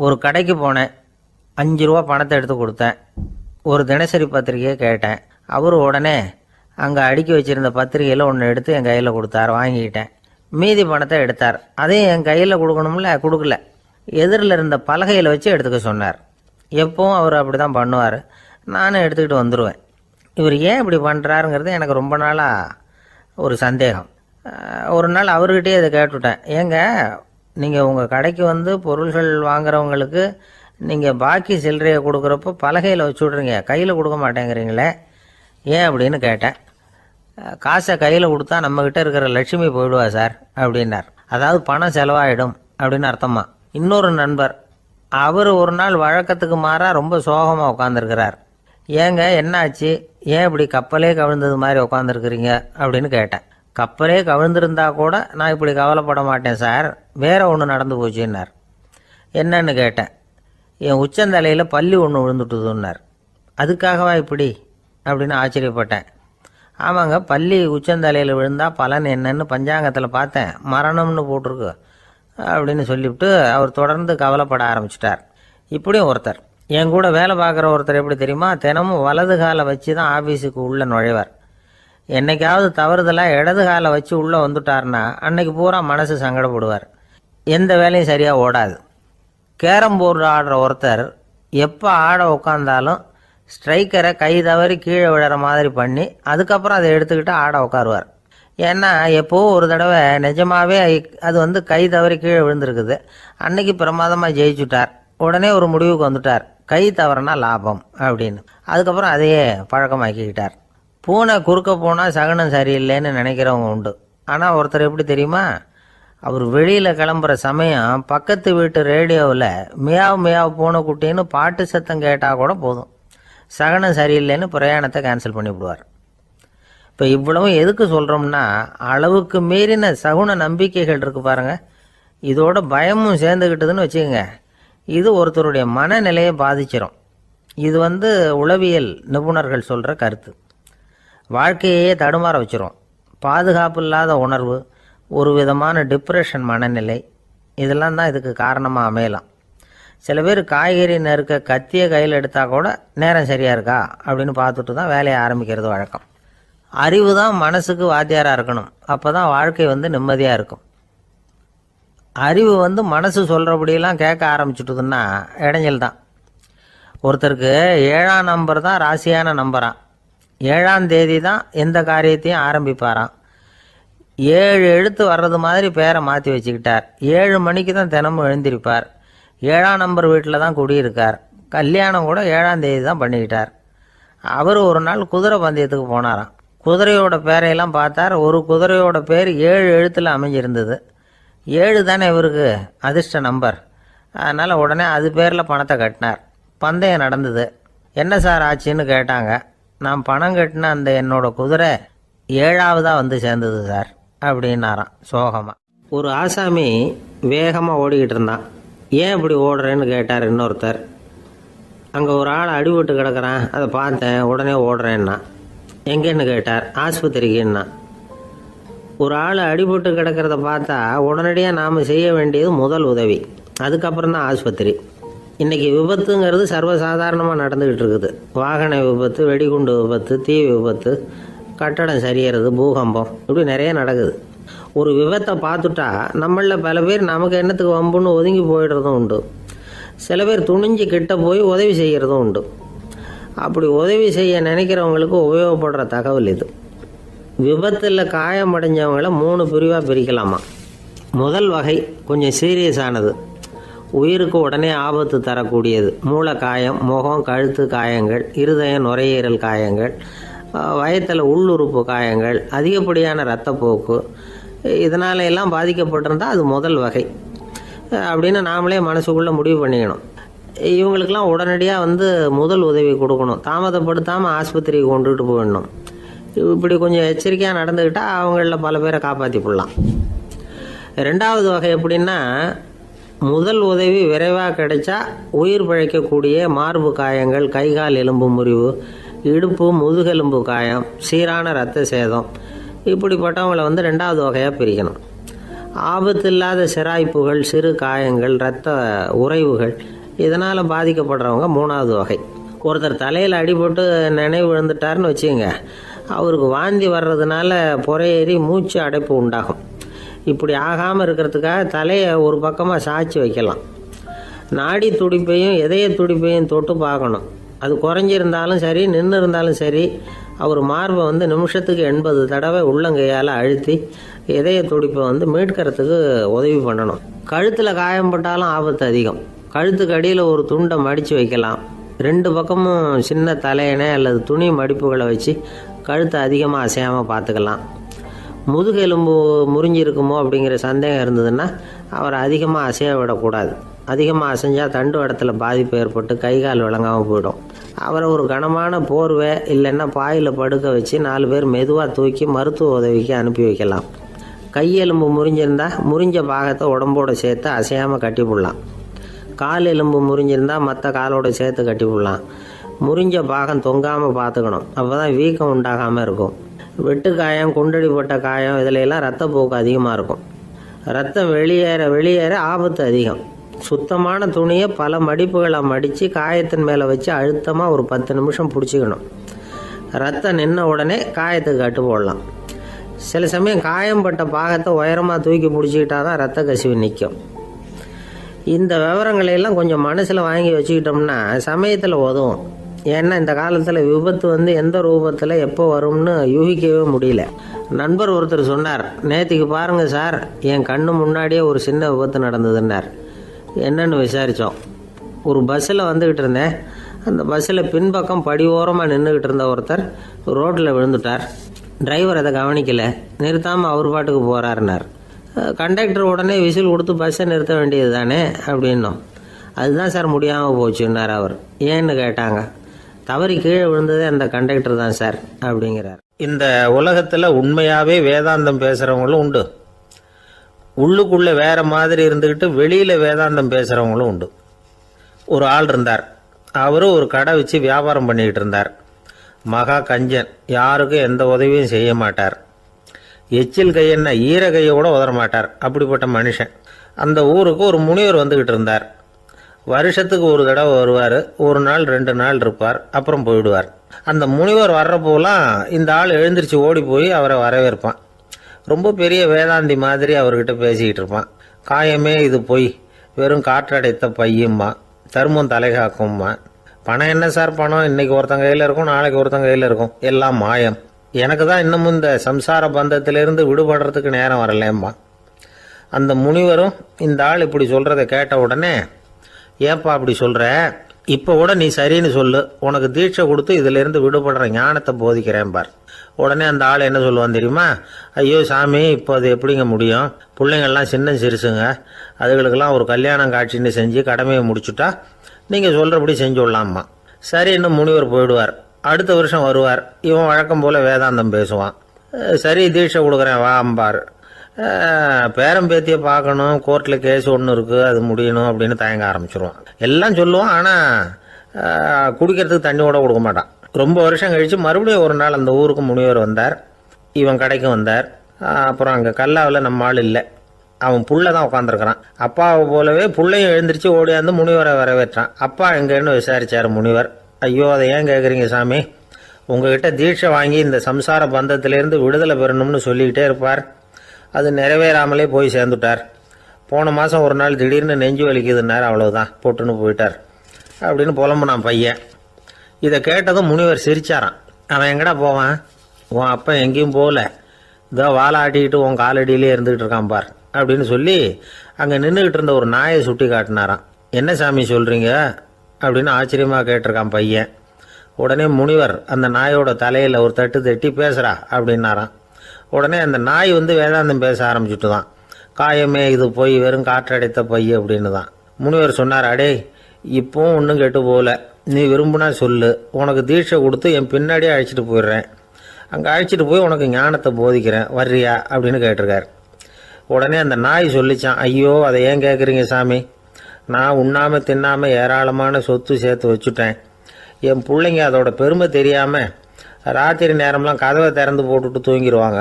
ஒரு கடைக்கு போனேன், 5 ரூபா பணத்தை எடுத்து கொடுத்தேன். ஒரு தினசரி பத்திரிகையை கேட்டேன். அவர் உடனே அங்கே அடுக்கி வச்சுருந்த பத்திரிகையில் ஒன்று எடுத்து என் கையில் கொடுத்தார். வாங்கிக்கிட்டேன். மீதி பணத்தை எடுத்தார். அதையும் என் கையில் கொடுக்கணும்ல, கொடுக்கல. எதிரில் இருந்த பலகையில் வச்சு எடுத்துக்க சொன்னார். எப்பவும் அவர் அப்படி தான் பண்ணுவார். நானும் எடுத்துக்கிட்டு வந்துடுவேன். இவர் ஏன் இப்படி பண்ணுறாருங்கிறது எனக்கு ரொம்ப நாளாக ஒரு சந்தேகம். ஒரு நாள் அவர்கிட்டயே இதை கேட்டுவிட்டேன். ஏங்க, நீங்கள் உங்கள் கடைக்கு வந்து பொருள்கள் வாங்குறவங்களுக்கு நீங்கள் பாக்கி சில்லறையை கொடுக்குறப்போ பலகையில் வச்சு விட்றீங்க, கையில் கொடுக்க மாட்டேங்கிறீங்களே, ஏன் அப்படின்னு கேட்டேன். காசை கையில் கொடுத்தா நம்மக்கிட்ட இருக்கிற லட்சுமி போயிடுவா சார் அப்படின்னார். அதாவது பணம் செலவாயிடும் அப்படின்னு அர்த்தமா. இன்னொரு நண்பர், அவர் ஒரு நாள் வழக்கத்துக்கு மாறாக ரொம்ப சோகமாக உட்காந்துருக்கிறார். ஏங்க என்னாச்சு, ஏன் இப்படி கப்பலே கவிழ்ந்தது மாதிரி உட்காந்துருக்குறீங்க அப்படின்னு கேட்டேன். கப்பலே கவிழ்ந்திருந்தா கூட நான் இப்படி கவலைப்பட மாட்டேன் சார், வேற ஒன்று நடந்து போச்சுன்னார். என்னன்னு கேட்டேன். என் உச்சந்தலையில் பல்லி ஒன்று விழுந்துட்டுதுன்னார். அதுக்காகவா இப்படி அப்படின்னு ஆச்சரியப்பட்டேன். ஆமாங்க, பல்லி உச்சந்தலையில் விழுந்தால் பலன் என்னன்னு பஞ்சாங்கத்தில் பார்த்தேன், மரணம்னு போட்டிருக்கு அப்படின்னு சொல்லிவிட்டு அவர் தொடர்ந்து கவலைப்பட ஆரம்பிச்சிட்டார். இப்படியும் ஒருத்தர், என் கூட வேலை பார்க்குற ஒருத்தர் எப்படி தெரியுமா, தினமும் வலது காலை வச்சு தான் ஆஃபீஸுக்கு உள்ளே நுழைவார். என்னைக்காவது தவறுதலாக இடது காலை வச்சு உள்ளே வந்துட்டார்னா அன்னைக்கு பூரா மனசு சங்கடப்படுவார். எந்த வேலையும் சரியாக ஓடாது. கேரம் போர்டு ஆடுற ஒருத்தர் எப்போ ஆட உட்காந்தாலும் ஸ்ட்ரைக்கரை கை தவறி கீழே விழுற மாதிரி பண்ணி அதுக்கப்புறம் அதை எடுத்துக்கிட்டு ஆட உட்காருவார். ஏன்னா எப்போவோ ஒரு தடவை நிஜமாகவே அது வந்து கை தவறி கீழே விழுந்திருக்குது. அன்னைக்கு பிரமாதமாக ஜெயிச்சுட்டார். உடனே ஒரு முடிவுக்கு வந்துட்டார், கை தவறுனா லாபம் அப்படின்னு. அதுக்கப்புறம் அதையே பழக்கமாக்கிக்கிட்டார். பூனை குறுக்க போனால் சகுனம் சரியில்லைன்னு நினைக்கிறவங்க உண்டு. ஆனால் ஒருத்தர் எப்படி தெரியுமா, அவர் வெளியில் கிளம்புற சமயம் பக்கத்து வீட்டு ரேடியோவில் மியாவ் மியாவ் பூனை குட்டின்னு பாட்டு சத்தம் கேட்டால் கூட போதும், சகனம் சரியில்லைன்னு பிரயாணத்தை கேன்சல் பண்ணிவிடுவார். இப்போ இவ்வளவும் எதுக்கு சொல்கிறோம்னா, அளவுக்கு மீறின சகுன நம்பிக்கைகள் இருக்குது பாருங்கள், இதோட பயமும் சேர்ந்துக்கிட்டதுன்னு வச்சுக்கோங்க, இது ஒருத்தருடைய மனநிலையை பாதிச்சிடும். இது வந்து உளவியல் நிபுணர்கள் சொல்கிற கருத்து. வாழ்க்கையே தடுமாற வச்சிரும். பாதுகாப்பு இல்லாத உணர்வு, ஒரு விதமான டிப்ரெஷன் மனநிலை, இதெல்லாம் தான் இதுக்கு காரணமாக அமையலாம். சில பேர் காய்கறி நறுக்க கத்தியை கையில் எடுத்தால் கூட நேரம் சரியாக இருக்கா அப்படின்னு பார்த்துட்டு தான் வேலையை ஆரம்பிக்கிறது வழக்கம். அறிவு தான் மனசுக்கு வாத்தியாராக இருக்கணும். அப்போ தான் வாழ்க்கை வந்து நிம்மதியாக இருக்கும். அறிவு வந்து மனசு சொல்கிறபடியெல்லாம் கேட்க ஆரம்பிச்சுட்டுதுன்னா இடைஞ்சல் தான். ஒருத்தருக்கு 7ஆம் நம்பர் தான் ராசியான நம்பரான். 7ஆம் தேதி தான் எந்த காரியத்தையும் ஆரம்பிப்பாராம். 7 எழுத்து வர்றது மாதிரி பேரை மாற்றி வச்சுக்கிட்டார். 7 மணிக்கு தான் தினமும் எழுந்திருப்பார். 7ஆம் நம்பர் வீட்டில் தான் குடியிருக்கார். கல்யாணம் கூட 7ஆம் தேதி தான் பண்ணிக்கிட்டார். அவர் ஒரு நாள் குதிரை பந்தயத்துக்கு போனாராம். குதிரையோட பேரையெல்லாம் பார்த்தார். ஒரு குதிரையோட பேர் 7 எழுத்தில் அமைஞ்சிருந்தது. 7 தானே இவருக்கு அதிர்ஷ்ட நம்பர். அதனால் உடனே அது பேரில் பணத்தை கட்டினார். பந்தயம் நடந்தது. என்ன சார் ஆச்சுன்னு கேட்டாங்க. நான் பணம் கட்டின அந்த என்னோட குதிரை 7ஆவதாக வந்து சேர்ந்தது சார் அப்படின்னாராம் சோகமாக. ஒரு ஆசாமி வேகமாக ஓடிக்கிட்டு இருந்தான். ஏன் இப்படி ஓடுறேன்னு கேட்டார் இன்னொருத்தர். அங்கே ஒரு ஆள் அடிபட்டு கிடக்கிறான், அதை பார்த்தேன், உடனே ஓடுறேன்னா. எங்கேன்னு கேட்டார். ஆஸ்பத்திரிக்குன்னா. ஒரு ஆள் அடிபட்டு கிடக்கிறத பார்த்தா உடனடியாக நாம் செய்ய வேண்டியது முதல் உதவி, அதுக்கப்புறம் தான் ஆஸ்பத்திரி. இன்றைக்கி விபத்துங்கிறது சர்வசாதாரணமாக நடந்துக்கிட்டு இருக்குது. வாகன விபத்து, வெடிகுண்டு விபத்து, தீ விபத்து, கட்டடம் சரியறது, பூகம்பம், இப்படி நிறைய நடக்குது. ஒரு விபத்தை பார்த்துட்டா நம்மளில் பல பேர் நமக்கு என்னத்துக்கு வம்புன்னு ஒதுங்கி போயிடுறதும் உண்டு. சில பேர் துணிஞ்சு கிட்ட போய் உதவி செய்கிறதும் உண்டு. அப்படி உதவி செய்ய நினைக்கிறவங்களுக்கு உபயோகப்படுற தகவல் இது. விபத்தில் காயமடைஞ்சவங்களை 3 பிரிவாக பிரிக்கலாமா. முதல் வகை கொஞ்சம் சீரியஸானது, உயிருக்கு உடனே ஆபத்து தரக்கூடியது. மூளை காயம், முகம், கழுத்து காயங்கள், இருதயம், நுரையீரல் காயங்கள், வயத்தில் உள்ளுறுப்பு காயங்கள், அதிகப்படியான இரத்தப்போக்கு, இதனால எல்லாம் பாதிக்கப்பட்டிருந்தால் அது முதல் வகை அப்படின்னு நாமளே மனசுக்குள்ளே முடிவு பண்ணிக்கணும். இவங்களுக்கெல்லாம் உடனடியாக வந்து முதல் உதவி கொடுக்கணும். தாமதப்படுத்தாமல் ஆஸ்பத்திரிக்கு கொண்டுகிட்டு போயிடணும். இப்படி கொஞ்சம் எச்சரிக்கையாக நடந்துக்கிட்டால் அவங்களில் பல பேரை காப்பாற்றி போடலாம். 2வது வகை எப்படின்னா, முதல் உதவி விரைவாக கிடைச்சா உயிர் பிழைக்கக்கூடிய மார்பு காயங்கள், கைகால் எலும்பு முறிவு, இடுப்பு முதுகெலும்பு காயம், சீரான இரத்த சேதம், இப்படிப்பட்டவங்களை வந்து 2வது வகையாக பிரிக்கணும். ஆபத்து இல்லாத சிராய்ப்புகள், சிறு காயங்கள், இரத்த உறைவுகள் இதனால் பாதிக்கப்படுறவங்க 3வது வகை. ஒருத்தர் தலையில் அடிபட்டு நினைவு விழுந்துட்டாருன்னு வச்சுக்கோங்க, அவருக்கு வாந்தி வர்றதுனால புறையேறி மூச்சு அடைப்பு உண்டாகும். இப்படி ஆகாமல் இருக்கிறதுக்காக தலையை ஒரு பக்கமாக சாய்ச்சி வைக்கலாம். நாடி துடிப்பையும் இதய துடிப்பையும் தொட்டு பார்க்கணும். அது குறைஞ்சிருந்தாலும் சரி, நின்று இருந்தாலும் சரி, அவர் மார்பை நிமிஷத்துக்கு 80 தடவை உள்ளங்கையால் அழுத்தி இதய துடிப்பை மீட்கிறதுக்கு உதவி பண்ணணும். கழுத்தில் காயம்பட்டாலும் ஆபத்து அதிகம். கழுத்துக்கு அடியில் ஒரு துண்டை மடித்து வைக்கலாம். 2 பக்கமும் சின்ன தலையணை அல்லது துணி மடிப்புகளை வச்சு கழுத்தை அதிகமாக அசையாமல் பார்த்துக்கலாம். முதுகெலும்பு முறிஞ்சிருக்குமோ அப்படிங்கிற சந்தேகம் இருந்ததுன்னா அவரை அதிகமாக அசைய விடக்கூடாது. அதிகமாக அசைஞ்சால் தண்டு இடத்துல பாதிப்பு ஏற்பட்டு கை கால் விளங்காமல் போயிடும். அவரை ஒரு கனமான போர்வை இல்லைன்னா பாயில் படுக்க வச்சு 4 பேர் மெதுவாக தூக்கி மருத்துவ உதவிக்கு அனுப்பி வைக்கலாம். கையெலும்பு முறிஞ்சிருந்தால் முறிஞ்ச பாகத்தை உடம்போடு சேர்த்து அசையாமல் கட்டி போடலாம். கால் எலும்பு முறிஞ்சிருந்தால் மற்ற காலோடு சேர்த்து கட்டி போடலாம். முறிஞ்ச பாகம் தொங்காமல் பார்த்துக்கணும். அப்போ தான் வீக்கம் உண்டாகாமல் இருக்கும். வெட்டு காயம், குண்டடிப்பட்ட காயம் இதிலெல்லாம் ரத்தப்போக்கு அதிகமாக இருக்கும். ரத்தம் வெளியேற ஆபத்து அதிகம். சுத்தமான துணியை பல மடிப்புகளை மடித்து காயத்தின் மேலே வச்சு அழுத்தமாக ஒரு 10 நிமிஷம் பிடிச்சிக்கணும். ரத்தம் நின்ன உடனே காயத்துக்கு கட்டு போடலாம். சில சமயம் காயம்பட்ட பாகத்தை உயரமாக தூக்கி பிடிச்சிக்கிட்டா தான் ரத்த கசிவு நிற்கும். இந்த விவரங்களையெல்லாம் கொஞ்சம் மனசில் வாங்கி வச்சுக்கிட்டோம்னா சமயத்தில் உதவும். ஏன்னா இந்த காலத்தில் விபத்து எந்த ரூபத்தில் எப்போ வரும்னு யூகிக்கவே முடியல. நண்பர் ஒருத்தர் சொன்னார், நேற்றுக்கு பாருங்கள் சார், என் கண்ணு முன்னாடியே ஒரு சின்ன விபத்து நடந்ததுன்னார். என்னன்னு விசாரித்தோம். ஒரு பஸ்ஸில் வந்துக்கிட்டு இருந்தேன். அந்த பஸ்ஸில் பின்பக்கம் படி ஓரமாக நின்றுக்கிட்டு இருந்த ஒருத்தர் ரோட்டில் விழுந்துட்டார். டிரைவர் அதை கவனிக்கலை, நிறுத்தாமல் அவர் பாட்டுக்கு போகிறாருனார். கண்டக்டர் உடனே விசில் கொடுத்து பஸ்ஸை நிறுத்த வேண்டியது தானே அப்படின்னோம். அதுதான் சார் முடியாமல் போச்சுன்னார் அவர். ஏன்னு கேட்டாங்க. தவறி கீழே விழுந்ததே அந்த கண்டக்டர் தான் சார் அப்படிங்கிறார். இந்த உலகத்தில் உண்மையாகவே வேதாந்தம் பேசுகிறவங்களும் உண்டு. உள்ளுக்குள்ளே வேற மாதிரி இருந்துக்கிட்டு வெளியில் வேதாந்தம் பேசுகிறவங்களும் உண்டு. ஒரு ஆள் இருந்தார். அவரும் ஒரு கடை வச்சு வியாபாரம் பண்ணிக்கிட்டு இருந்தார். மகா கஞ்சன், யாருக்கும் எந்த உதவியும் செய்ய மாட்டார். எச்சில் கையென்ன ஈர கையை கூட உதற மாட்டார். அப்படிப்பட்ட மனுஷன். அந்த ஊருக்கு ஒரு முனிவர் வந்துக்கிட்டு இருந்தார். வருஷத்துக்கு ஒரு தடவை வருவார். 1 நாள் 2 நாள் இருப்பார், அப்புறம் போயிடுவார். அந்த முனிவர் வர்றப்போலாம் இந்த ஆள் எழுந்திரிச்சு ஓடி போய் அவரை வரவேற்பான். ரொம்ப பெரிய வேதாந்தி மாதிரி அவர்கிட்ட பேசிக்கிட்டு இருப்பான். காயமே இது பொய், வெறும் காற்றடைத்த பையும்மா, தர்மம் தலைகாக்கும்மா. பணம் என்ன சார் பணம், இன்னைக்கு ஒருத்தன் கையில் இருக்கும், நாளைக்கு ஒருத்தன் கையில் இருக்கும், எல்லாம் மாயம். எனக்கு தான் இன்னமும் இந்த சம்சார பந்தத்திலிருந்து விடுபடுறதுக்கு நேரம் வரலேம்மா. அந்த முனிவரும் இந்த ஆள் இப்படி சொல்கிறத கேட்ட உடனே, ஏப்பா அப்படி சொல்கிற, இப்போ கூட நீ சரின்னு சொல்லு, உனக்கு தீட்சை கொடுத்து இதிலிருந்து விடுபடுற ஞானத்தை போதிக்கிறேன் பார். உடனே அந்த ஆள் என்ன சொல்லுவான் தெரியுமா? ஐயோ சாமி, இப்போ அது எப்படிங்க முடியும்? பிள்ளைங்கள்லாம் சின்ன சிறுசுங்க, அதுகளுக்கெல்லாம் ஒரு கல்யாணம் காட்சின்னு செஞ்சு கடமையை முடிச்சுட்டா நீங்கள் சொல்கிறபடி செஞ்சு விடலாம்மா. சரி, இன்னும் முனிவர் போயிடுவார். அடுத்த வருஷம் வருவார். இவன் வழக்கம் போல் வேதாந்தம் பேசுவான். சரி, தீட்சை கொடுக்குறேன் வா அம்பார். பேரம்பேத்தியை பார்க்கணும், கோர்ட்டில் கேஸ் ஒன்று இருக்குது, அது முடியணும் அப்படின்னு தயங்க ஆரம்பிச்சிருவான். எல்லாம் சொல்லுவான், ஆனால் குடிக்கிறதுக்கு தண்ணி கூட கொடுக்க மாட்டான். ரொம்ப வருஷம் கழித்து மறுபடியும் ஒரு நாள் அந்த ஊருக்கு முனிவர் வந்தார். இவன் கடைக்கு வந்தார். அப்புறம் அங்கே கல்லாவில் நம்ம ஆள் இல்லை, அவன் புள்ள தான் உட்காந்துருக்கிறான். அப்பாவை போலவே புள்ளையும் எழுந்திரிச்சு ஓடியாந்து முனிவரை வரவேற்றான். அப்பா எங்கன்னு விசாரிச்சார் முனிவர். ஐயோ, அதை ஏன் கேட்குறீங்க சாமி, உங்ககிட்ட தீட்சை வாங்கி இந்த சம்சார பந்தத்திலேருந்து விடுதலை பெறணும்னு சொல்லிக்கிட்டே இருப்பார். அது நிறைவேறாமலே போய் சேர்ந்துட்டார். போன மாதம் ஒரு நாள் திடீர்னு நெஞ்சு வலிக்குதுன்னார், அவ்வளவுதான் போட்டுன்னு போயிட்டார் அப்படின்னு புலம்புனான் பையன். இதை கேட்டதும் முனிவர் சிரிச்சாரான். அவன் எங்கடா போவான், உன் அப்பா எங்கேயும் போகல, இதோ வாழை ஆட்டிக்கிட்டு உன் காலடியிலே இருந்துக்கிட்டு இருக்கான் பார் அப்படின்னு சொல்லி அங்கே நின்றுக்கிட்டு இருந்த ஒரு நாயை சுட்டி காட்டினாரான். என்ன சாமி சொல்கிறீங்க அப்படின்னு ஆச்சரியமாக கேட்டிருக்கான் பையன். உடனே முனிவர் அந்த நாயோட தலையில் ஒரு தட்டு தட்டி பேசுகிறா அப்படின்னாரான். உடனே அந்த நாய் வேதாந்தம் பேச ஆரம்பிச்சுட்டு தான். காயமே இது போய் வெறும் காற்றடைத்த பை அப்படின்னு தான். முனிவர் சொன்னார், அடே இப்போவும் ஒன்றும் கெட்டு போகல, நீ விரும்புனா சொல்லு, உனக்கு தீட்சை கொடுத்து என் பின்னாடியே அழைச்சிட்டு போயிடுறேன், அங்கே அழைச்சிட்டு போய் உனக்கு ஞானத்தை போதிக்கிறேன், வர்றியா அப்படின்னு கேட்டிருக்கார். உடனே அந்த நாய் சொல்லிச்சான், ஐயோ அதை ஏன் கேட்குறீங்க சாமி, நான் உண்ணாமல் தின்னாமல் ஏராளமான சொத்து சேர்த்து வச்சுட்டேன். என் பிள்ளைங்க அதோட பெருமை தெரியாமல் ராத்திரி நேரம்லாம் கதவை திறந்து போட்டுட்டு தூங்கிடுவாங்க.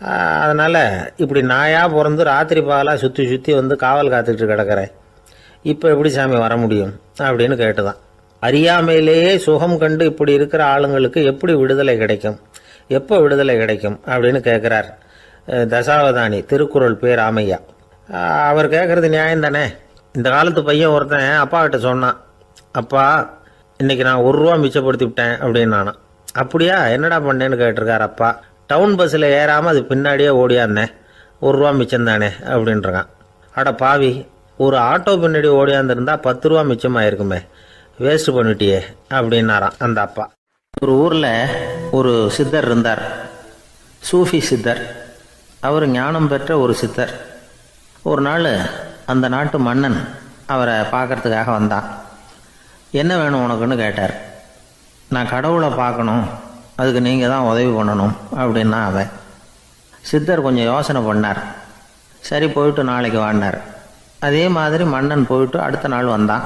அதனால் இப்படி நாயாக பிறந்து ராத்திரி பகலாக சுற்றி சுற்றி வந்து காவல் காத்துக்கிட்டு கிடக்கிறேன். இப்போ எப்படி சாமி வர முடியும் அப்படின்னு கேட்டுதான். அறியாமையிலேயே சுகம் கண்டு இப்படி இருக்கிற ஆளுங்களுக்கு எப்படி விடுதலை கிடைக்கும், எப்போ விடுதலை கிடைக்கும் அப்படின்னு கேட்குறார் தசாவதானி திருக்குறள் பேர் ராமையா. அவர் கேட்குறது நியாயம் தானே. இந்த காலத்து பையன் ஒருத்தன் அப்பா கிட்ட சொன்னான், அப்பா இன்னைக்கு நான் ₹1 மிச்சப்படுத்தி விட்டேன் அப்படின்னு. நானும் அப்படியா என்னடா பண்ணேன்னு கேட்டிருக்கார் அப்பா. டவுன் பஸ்ஸில் ஏறாமல் அது பின்னாடியே ஓடியாந்தேன், ₹1 மிச்சம் தானே அப்படின்றான். அட பாவி, ஒரு ஆட்டோ பின்னாடி ஓடியாந்துருந்தா ₹10 மிச்சமாயிருக்குமே, வேஸ்ட் பண்ணிட்டியே அப்படின்னாராம் அந்த அப்பா. ஒரு ஊரில் ஒரு சித்தர் இருந்தார், சூஃபி சித்தர். அவர் ஞானம் பெற்ற ஒரு சித்தர். ஒரு நாள் அந்த நாட்டு மன்னன் அவரை பார்க்கறதுக்காக வந்தான். என்ன வேணும் உனக்குன்னு கேட்டார். நான் கடவுளை பார்க்கணும், அதுக்கு நீங்கள் தான் உதவி பண்ணணும் அப்படின்னா அவன். சித்தர் கொஞ்சம் யோசனை பண்ணார். சரி போயிட்டு நாளைக்கு வாடினார். அதே மாதிரி மன்னன் போயிட்டு அடுத்த நாள் வந்தான்.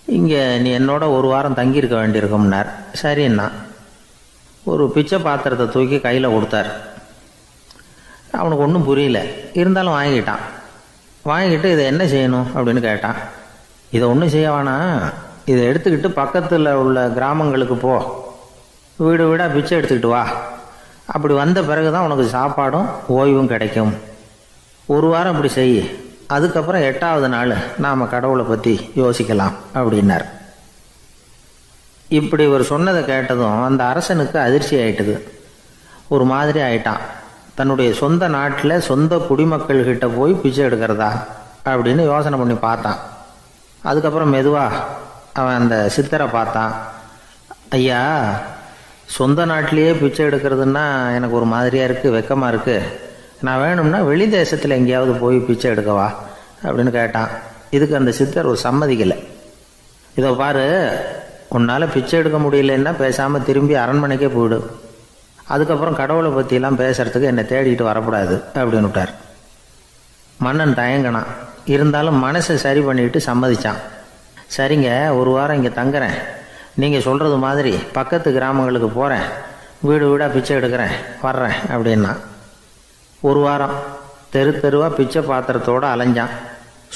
இங்கே நீ என்னோட 1 வாரம் தங்கியிருக்க வேண்டியிருக்கும்னார். சரின்னா ஒரு பிச்சை பாத்திரத்தை தூக்கி கையில் கொடுத்தார். அவனுக்கு ஒன்றும் புரியல, இருந்தாலும் வாங்கிட்டான். வாங்கிட்டு இதை என்ன செய்யணும் அப்படின்னு கேட்டான். இதை ஒன்றும் செய்ய வேணாம், இதை எடுத்துக்கிட்டு பக்கத்தில் உள்ள கிராமங்களுக்கு போ, வீடு வீடாக பிச்சை எடுத்துக்கிட்டு வா. அப்படி வந்த பிறகு தான் உனக்கு சாப்பாடும் ஓய்வும் கிடைக்கும். 1 வாரம் இப்படி செய், அதுக்கப்புறம் 8வது நாள் நாம் கடவுளை பற்றி யோசிக்கலாம் அப்படின்னார். இப்படி இவர் சொன்னதை கேட்டதும் அந்த அரசனுக்கு அதிர்ச்சி ஆயிட்டுது. ஒரு மாதிரி ஆயிட்டான். தன்னுடைய சொந்த நாட்டில் சொந்த குடிமக்கள்கிட்ட போய் பிச்சை எடுக்கிறதா அப்படின்னு யோசனை பண்ணி பார்த்தான். அதுக்கப்புறம் மெதுவாக அவன் அந்த சித்தரை பார்த்தான். ஐயா, சொந்த நாட்டிலேயே பிச்சை எடுக்கிறதுன்னா எனக்கு ஒரு மாதிரியாக இருக்குது, வெக்கமாக இருக்குது. நான் வேணும்னா வெளி தேசத்தில் எங்கேயாவது போய் பிச்சை எடுக்கவா அப்படின்னு கேட்டான். இதுக்கு அந்த சித்தர் ஒரு சம்மதிக்கலை. இதை பாரு, உன்னால் பிச்சை எடுக்க முடியலன்னா பேசாமல் திரும்பி அரண்மனைக்கே போயிடு, அதுக்கப்புறம் கடவுளை பற்றியெல்லாம் பேசுறதுக்கு என்னை தேடிட்டு வரக்கூடாது அப்படின்னு விட்டார். மன்னன் தயங்கினான். இருந்தாலும் மனசை சரி பண்ணிட்டு சம்மதிச்சான். சரிங்க, 1 வாரம் இங்கே தங்குறேன், நீங்கள் சொல்கிறது மாதிரி பக்கத்து கிராமங்களுக்கு போகிறேன், வீடு வீடாக பிச்சை எடுக்கிறேன், வர்றேன் அப்படின்னா. 1 வாரம் தெரு தெருவாக பிச்சை பாத்திரத்தோடு அலைஞ்சான்.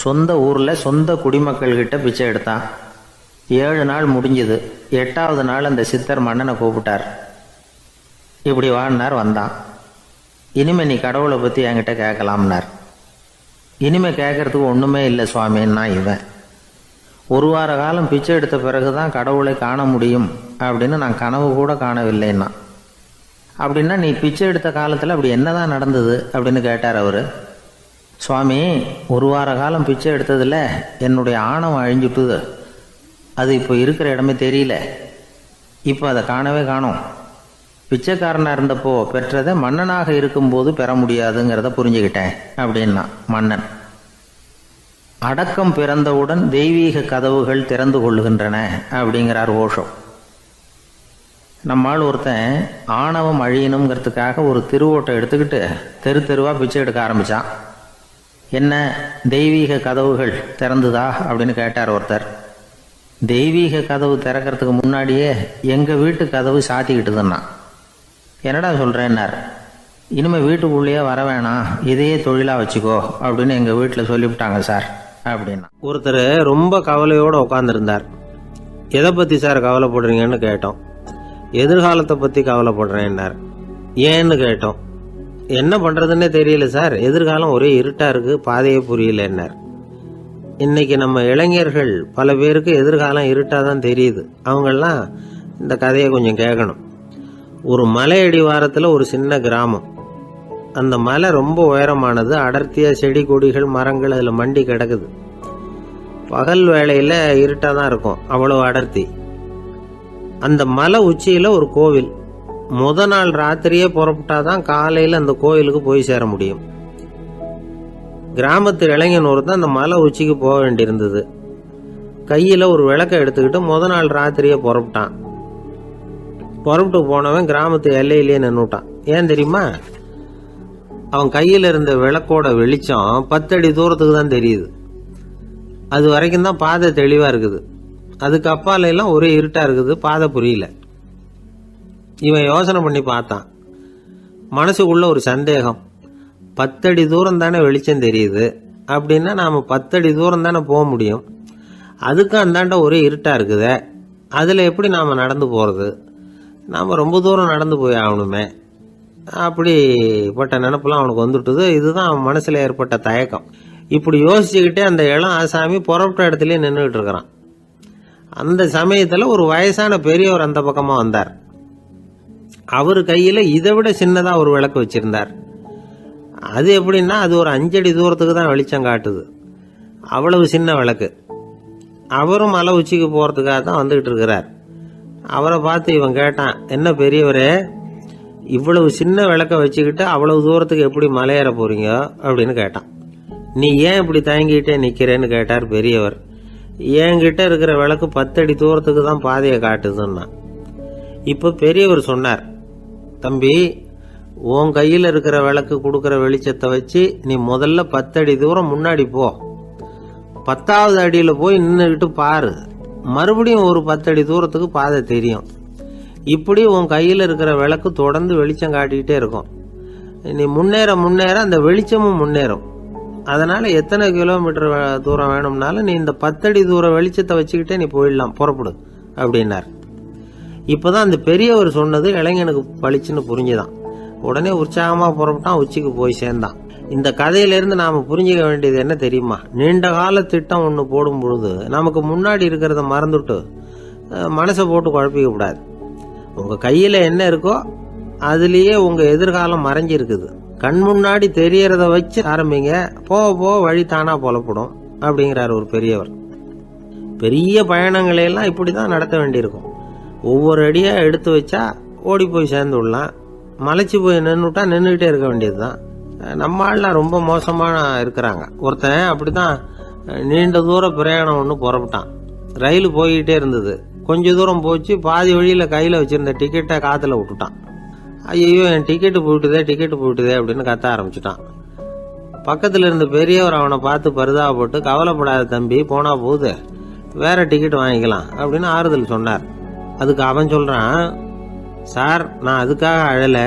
சொந்த ஊரில் சொந்த குடிமக்கள்கிட்ட பிச்சை எடுத்தான். 7 நாள் முடிஞ்சுது. 8வது நாள் அந்த சித்தர் மன்னனை கூப்பிட்டார். இப்படி வாழ்னார். வந்தான். இனிமே நீ கடவுளை பற்றி என்கிட்ட கேட்கலாம்னார். இனிமே கேட்கறதுக்கு ஒன்றுமே இல்லை சுவாமின்னா இவன். 1 வார காலம் பிச்சை எடுத்த பிறகு தான் கடவுளை காண முடியும் அப்படின்னு நான் கனவு கூட காணவில்லைன்னா. அப்படின்னா நீ பிச்சை எடுத்த காலத்தில் அப்படி என்னதான் நடந்தது அப்படின்னு கேட்டார் அவர். சுவாமி, 1 வார காலம் பிச்சை எடுத்ததில் என்னுடைய ஆணவம் அழிஞ்சுட்டுது. அது இப்போ இருக்கிற இடமே தெரியல. இப்போ அதை காணவே காணோம். பிச்சைக்காரனாக இருந்தப்போ பெற்றதை மன்னனாக இருக்கும்போது பெற முடியாதுங்கிறத புரிஞ்சுக்கிட்டேன் அப்படின்னா மன்னன். அடக்கம் பிறந்தவுடன் தெய்வீக கதவுகள் திறந்து கொள்ளுகின்றன அப்படிங்கிறார் ஓஷோ. நம்மால் ஒருத்தன் ஆணவம் அழியணுங்கிறதுக்காக ஒரு திருவோட்டை எடுத்துக்கிட்டு தெரு தெருவாக பிச்சை எடுக்க ஆரம்பித்தான். என்ன தெய்வீக கதவுகள் திறந்துதா அப்படின்னு கேட்டார் ஒருத்தர். தெய்வீக கதவு திறக்கிறதுக்கு முன்னாடியே எங்கள் வீட்டு கதவு சாத்திக்கிட்டுதுன்னா. என்னடா சொல்கிறேன்னார். இனிமேல் வீட்டுக்குள்ளேயே வர வேணாம், இதையே தொழிலாக வச்சுக்கோ அப்படின்னு எங்கள் வீட்டில் சொல்லிவிட்டாங்க சார் அப்படின்னா. ஒருத்தர் ரொம்ப கவலையோடு உட்காந்துருந்தார். எதை பற்றி சார் கவலைப்படுறீங்கன்னு கேட்டோம். எதிர்காலத்தை பற்றி கவலைப்படுறேன்னார். ஏன்னு கேட்டோம். என்ன பண்ணுறதுன்னே தெரியல சார், எதிர்காலம் ஒரே இருட்டாக இருக்குது, பாதையே புரியலன்னார். இன்னைக்கு நம்ம இளைஞர்கள் பல பேருக்கு எதிர்காலம் இருட்டாக தான் தெரியுது. அவங்கெல்லாம் இந்த கதையை கொஞ்சம் கேட்கணும். ஒரு மலை அடிவாரத்தில் ஒரு சின்ன கிராமம். அந்த மலை ரொம்ப உயரமானது. அடர்த்தியாக செடி கொடிகள் மரங்கள் அதில் மண்டி கிடக்குது. பகல் வேளையில் இருட்டாக தான் இருக்கும், அவ்வளோ அடர்த்தி. அந்த மலை உச்சியில் ஒரு கோவில். நாள் ராத்திரியே புறப்பட்டாதான் காலையில் அந்த கோவிலுக்கு போய் சேர முடியும். கிராமத்து இளைஞன் ஒருத்தன் அந்த மலை உச்சிக்கு போக வேண்டியிருந்தது. கையில் ஒரு விளக்கை எடுத்துக்கிட்டு நாள் ராத்திரியே புறப்பட்டான். புறப்பட்டு போனவன் கிராமத்து எல்லையிலேயே நின்றுட்டான். ஏன் தெரியுமா? அவன் கையில் இருந்த விளக்கோட வெளிச்சம் 10 அடி தூரத்துக்கு தான் தெரியுது. அது வரைக்கும் தான் பாதை தெளிவாக இருக்குது. அதுக்கு அப்பால எல்லாம் ஒரே இருட்டாக இருக்குது, பாதை புரியல. இவன் யோசனை பண்ணி பார்த்தான். மனசுக்குள்ள ஒரு சந்தேகம், 10 அடி தூரம் தானே வெளிச்சம் தெரியுது அப்படின்னா நாம் 10 அடி தூரம் தானே போக முடியும், அதுக்கும் அந்தாண்ட ஒரே இருட்டாக இருக்குதே, அதில் எப்படி நாம் நடந்து போகிறது, நாம் ரொம்ப தூரம் நடந்து போய் ஆகணுமே, அப்படிப்பட்ட நினப்பெல்லாம் அவனுக்கு வந்துட்டுது. இதுதான் அவன் மனசில் ஏற்பட்ட தயக்கம். இப்படி யோசிச்சுக்கிட்டே அந்த இளம் ஆசாமி புறப்பட்ட இடத்துலயே நின்றுக்கிட்டு இருக்கிறான். அந்த சமயத்தில் ஒரு வயசான பெரியவர் அந்த பக்கமாக வந்தார். அவர் கையில் இதை விட சின்னதாக ஒரு விளக்கு வச்சிருந்தார். அது எப்படின்னா அது ஒரு 5 அடி தூரத்துக்கு தான் வெளிச்சம் காட்டுது, அவ்வளவு சின்ன விளக்கு. அவரும் மலை உச்சிக்கு போகிறதுக்காக தான் வந்துக்கிட்டு இருக்கிறார். அவரை பார்த்து இவன் கேட்டான், என்ன பெரியவரே, இவ்வளவு சின்ன விளக்க வச்சுக்கிட்டு அவ்வளவு தூரத்துக்கு எப்படி மலையேற போறீங்க அப்படின்னு கேட்டான். நீ ஏன் இப்படி தயங்கிட்டே நிற்கிறேன்னு கேட்டார் பெரியவர். என்கிட்ட இருக்கிற விளக்கு 10 அடி தூரத்துக்கு தான் பாதையை காட்டுதுன்னா. இப்போ பெரியவர் சொன்னார், தம்பி, உன் கையில் இருக்கிற விளக்கு கொடுக்குற வெளிச்சத்தை வச்சு நீ முதல்ல 10 அடி தூரம் முன்னாடி போ, 10வது அடியில் போய் நின்றுக்கிட்டு பாரு, மறுபடியும் ஒரு 10 அடி தூரத்துக்கு பாதை தெரியும். இப்படி உன் கையில் இருக்கிற விளக்கு தொடர்ந்து வெளிச்சம் காட்டிக்கிட்டே இருக்கும். நீ முன்னேற முன்னேற அந்த வெளிச்சமும் முன்னேறும். அதனால எத்தனை கிலோமீட்டர் தூரம் வேணும்னாலும் நீ இந்த 10 அடி தூரம் வெளிச்சத்தை வச்சுக்கிட்டே நீ போயிடலாம், புறப்படு அப்படின்னார். இப்போதான் அந்த பெரியவர் சொன்னது இளைஞனுக்கு பளிச்சுன்னு புரிஞ்சுதான். உடனே உற்சாகமாக புறப்பட்டான், உச்சிக்கு போய் சேர்ந்தான். இந்த கதையிலிருந்து நாம் புரிஞ்சுக்க வேண்டியது என்ன தெரியுமா? நீண்ட கால திட்டம் ஒன்று போடும் பொழுது நமக்கு முன்னாடி இருக்கிறத மறந்துட்டு மனசை போட்டு குழப்பிக்க கூடாது. உங்கள் கையில் என்ன இருக்கோ அதுலேயே உங்கள் எதிர்காலம் மறைஞ்சிருக்குது. கண் முன்னாடி தெரியறத வச்சு ஆரம்பிங்க, போக போக வழி தானாக புலப்படும் அப்படிங்கிறார் ஒரு பெரியவர். பெரிய பயணங்களையெல்லாம் இப்படி தான் நடத்த வேண்டியிருக்கும். ஒவ்வொரு அடியாக எடுத்து வச்சா ஓடி போய் சேர்ந்து விடலாம், மலைச்சி போய் நின்றுட்டா நின்றுக்கிட்டே இருக்க வேண்டியது தான். நம்ம ஆள்லாம் ரொம்ப மோசமாக இருக்கிறாங்க. ஒருத்தன் அப்படி தான் நீண்ட தூர பிரயாணம் ஒன்று புறப்பட்டான். ரயில் போய்கிட்டே இருந்தது. கொஞ்சம் தூரம் போச்சு, பாதி வழியில் கையில் வச்சுருந்த டிக்கெட்டை காற்றுல விட்டுட்டான். ஐயோ, என் டிக்கெட்டு போயிட்டுதே அப்படின்னு கத்த ஆரம்பிச்சுட்டான். பக்கத்தில் இருந்த பெரியவர் அவனை பார்த்து பரிதாபப்பட்டு, கவலைப்படாத தம்பி, போனா போகுது, வேற டிக்கெட் வாங்கிக்கலாம் அப்படின்னு ஆறுதல் சொன்னார். அதுக்கு அவன் சொல்கிறான், சார், நான் அதுக்காக அழலை,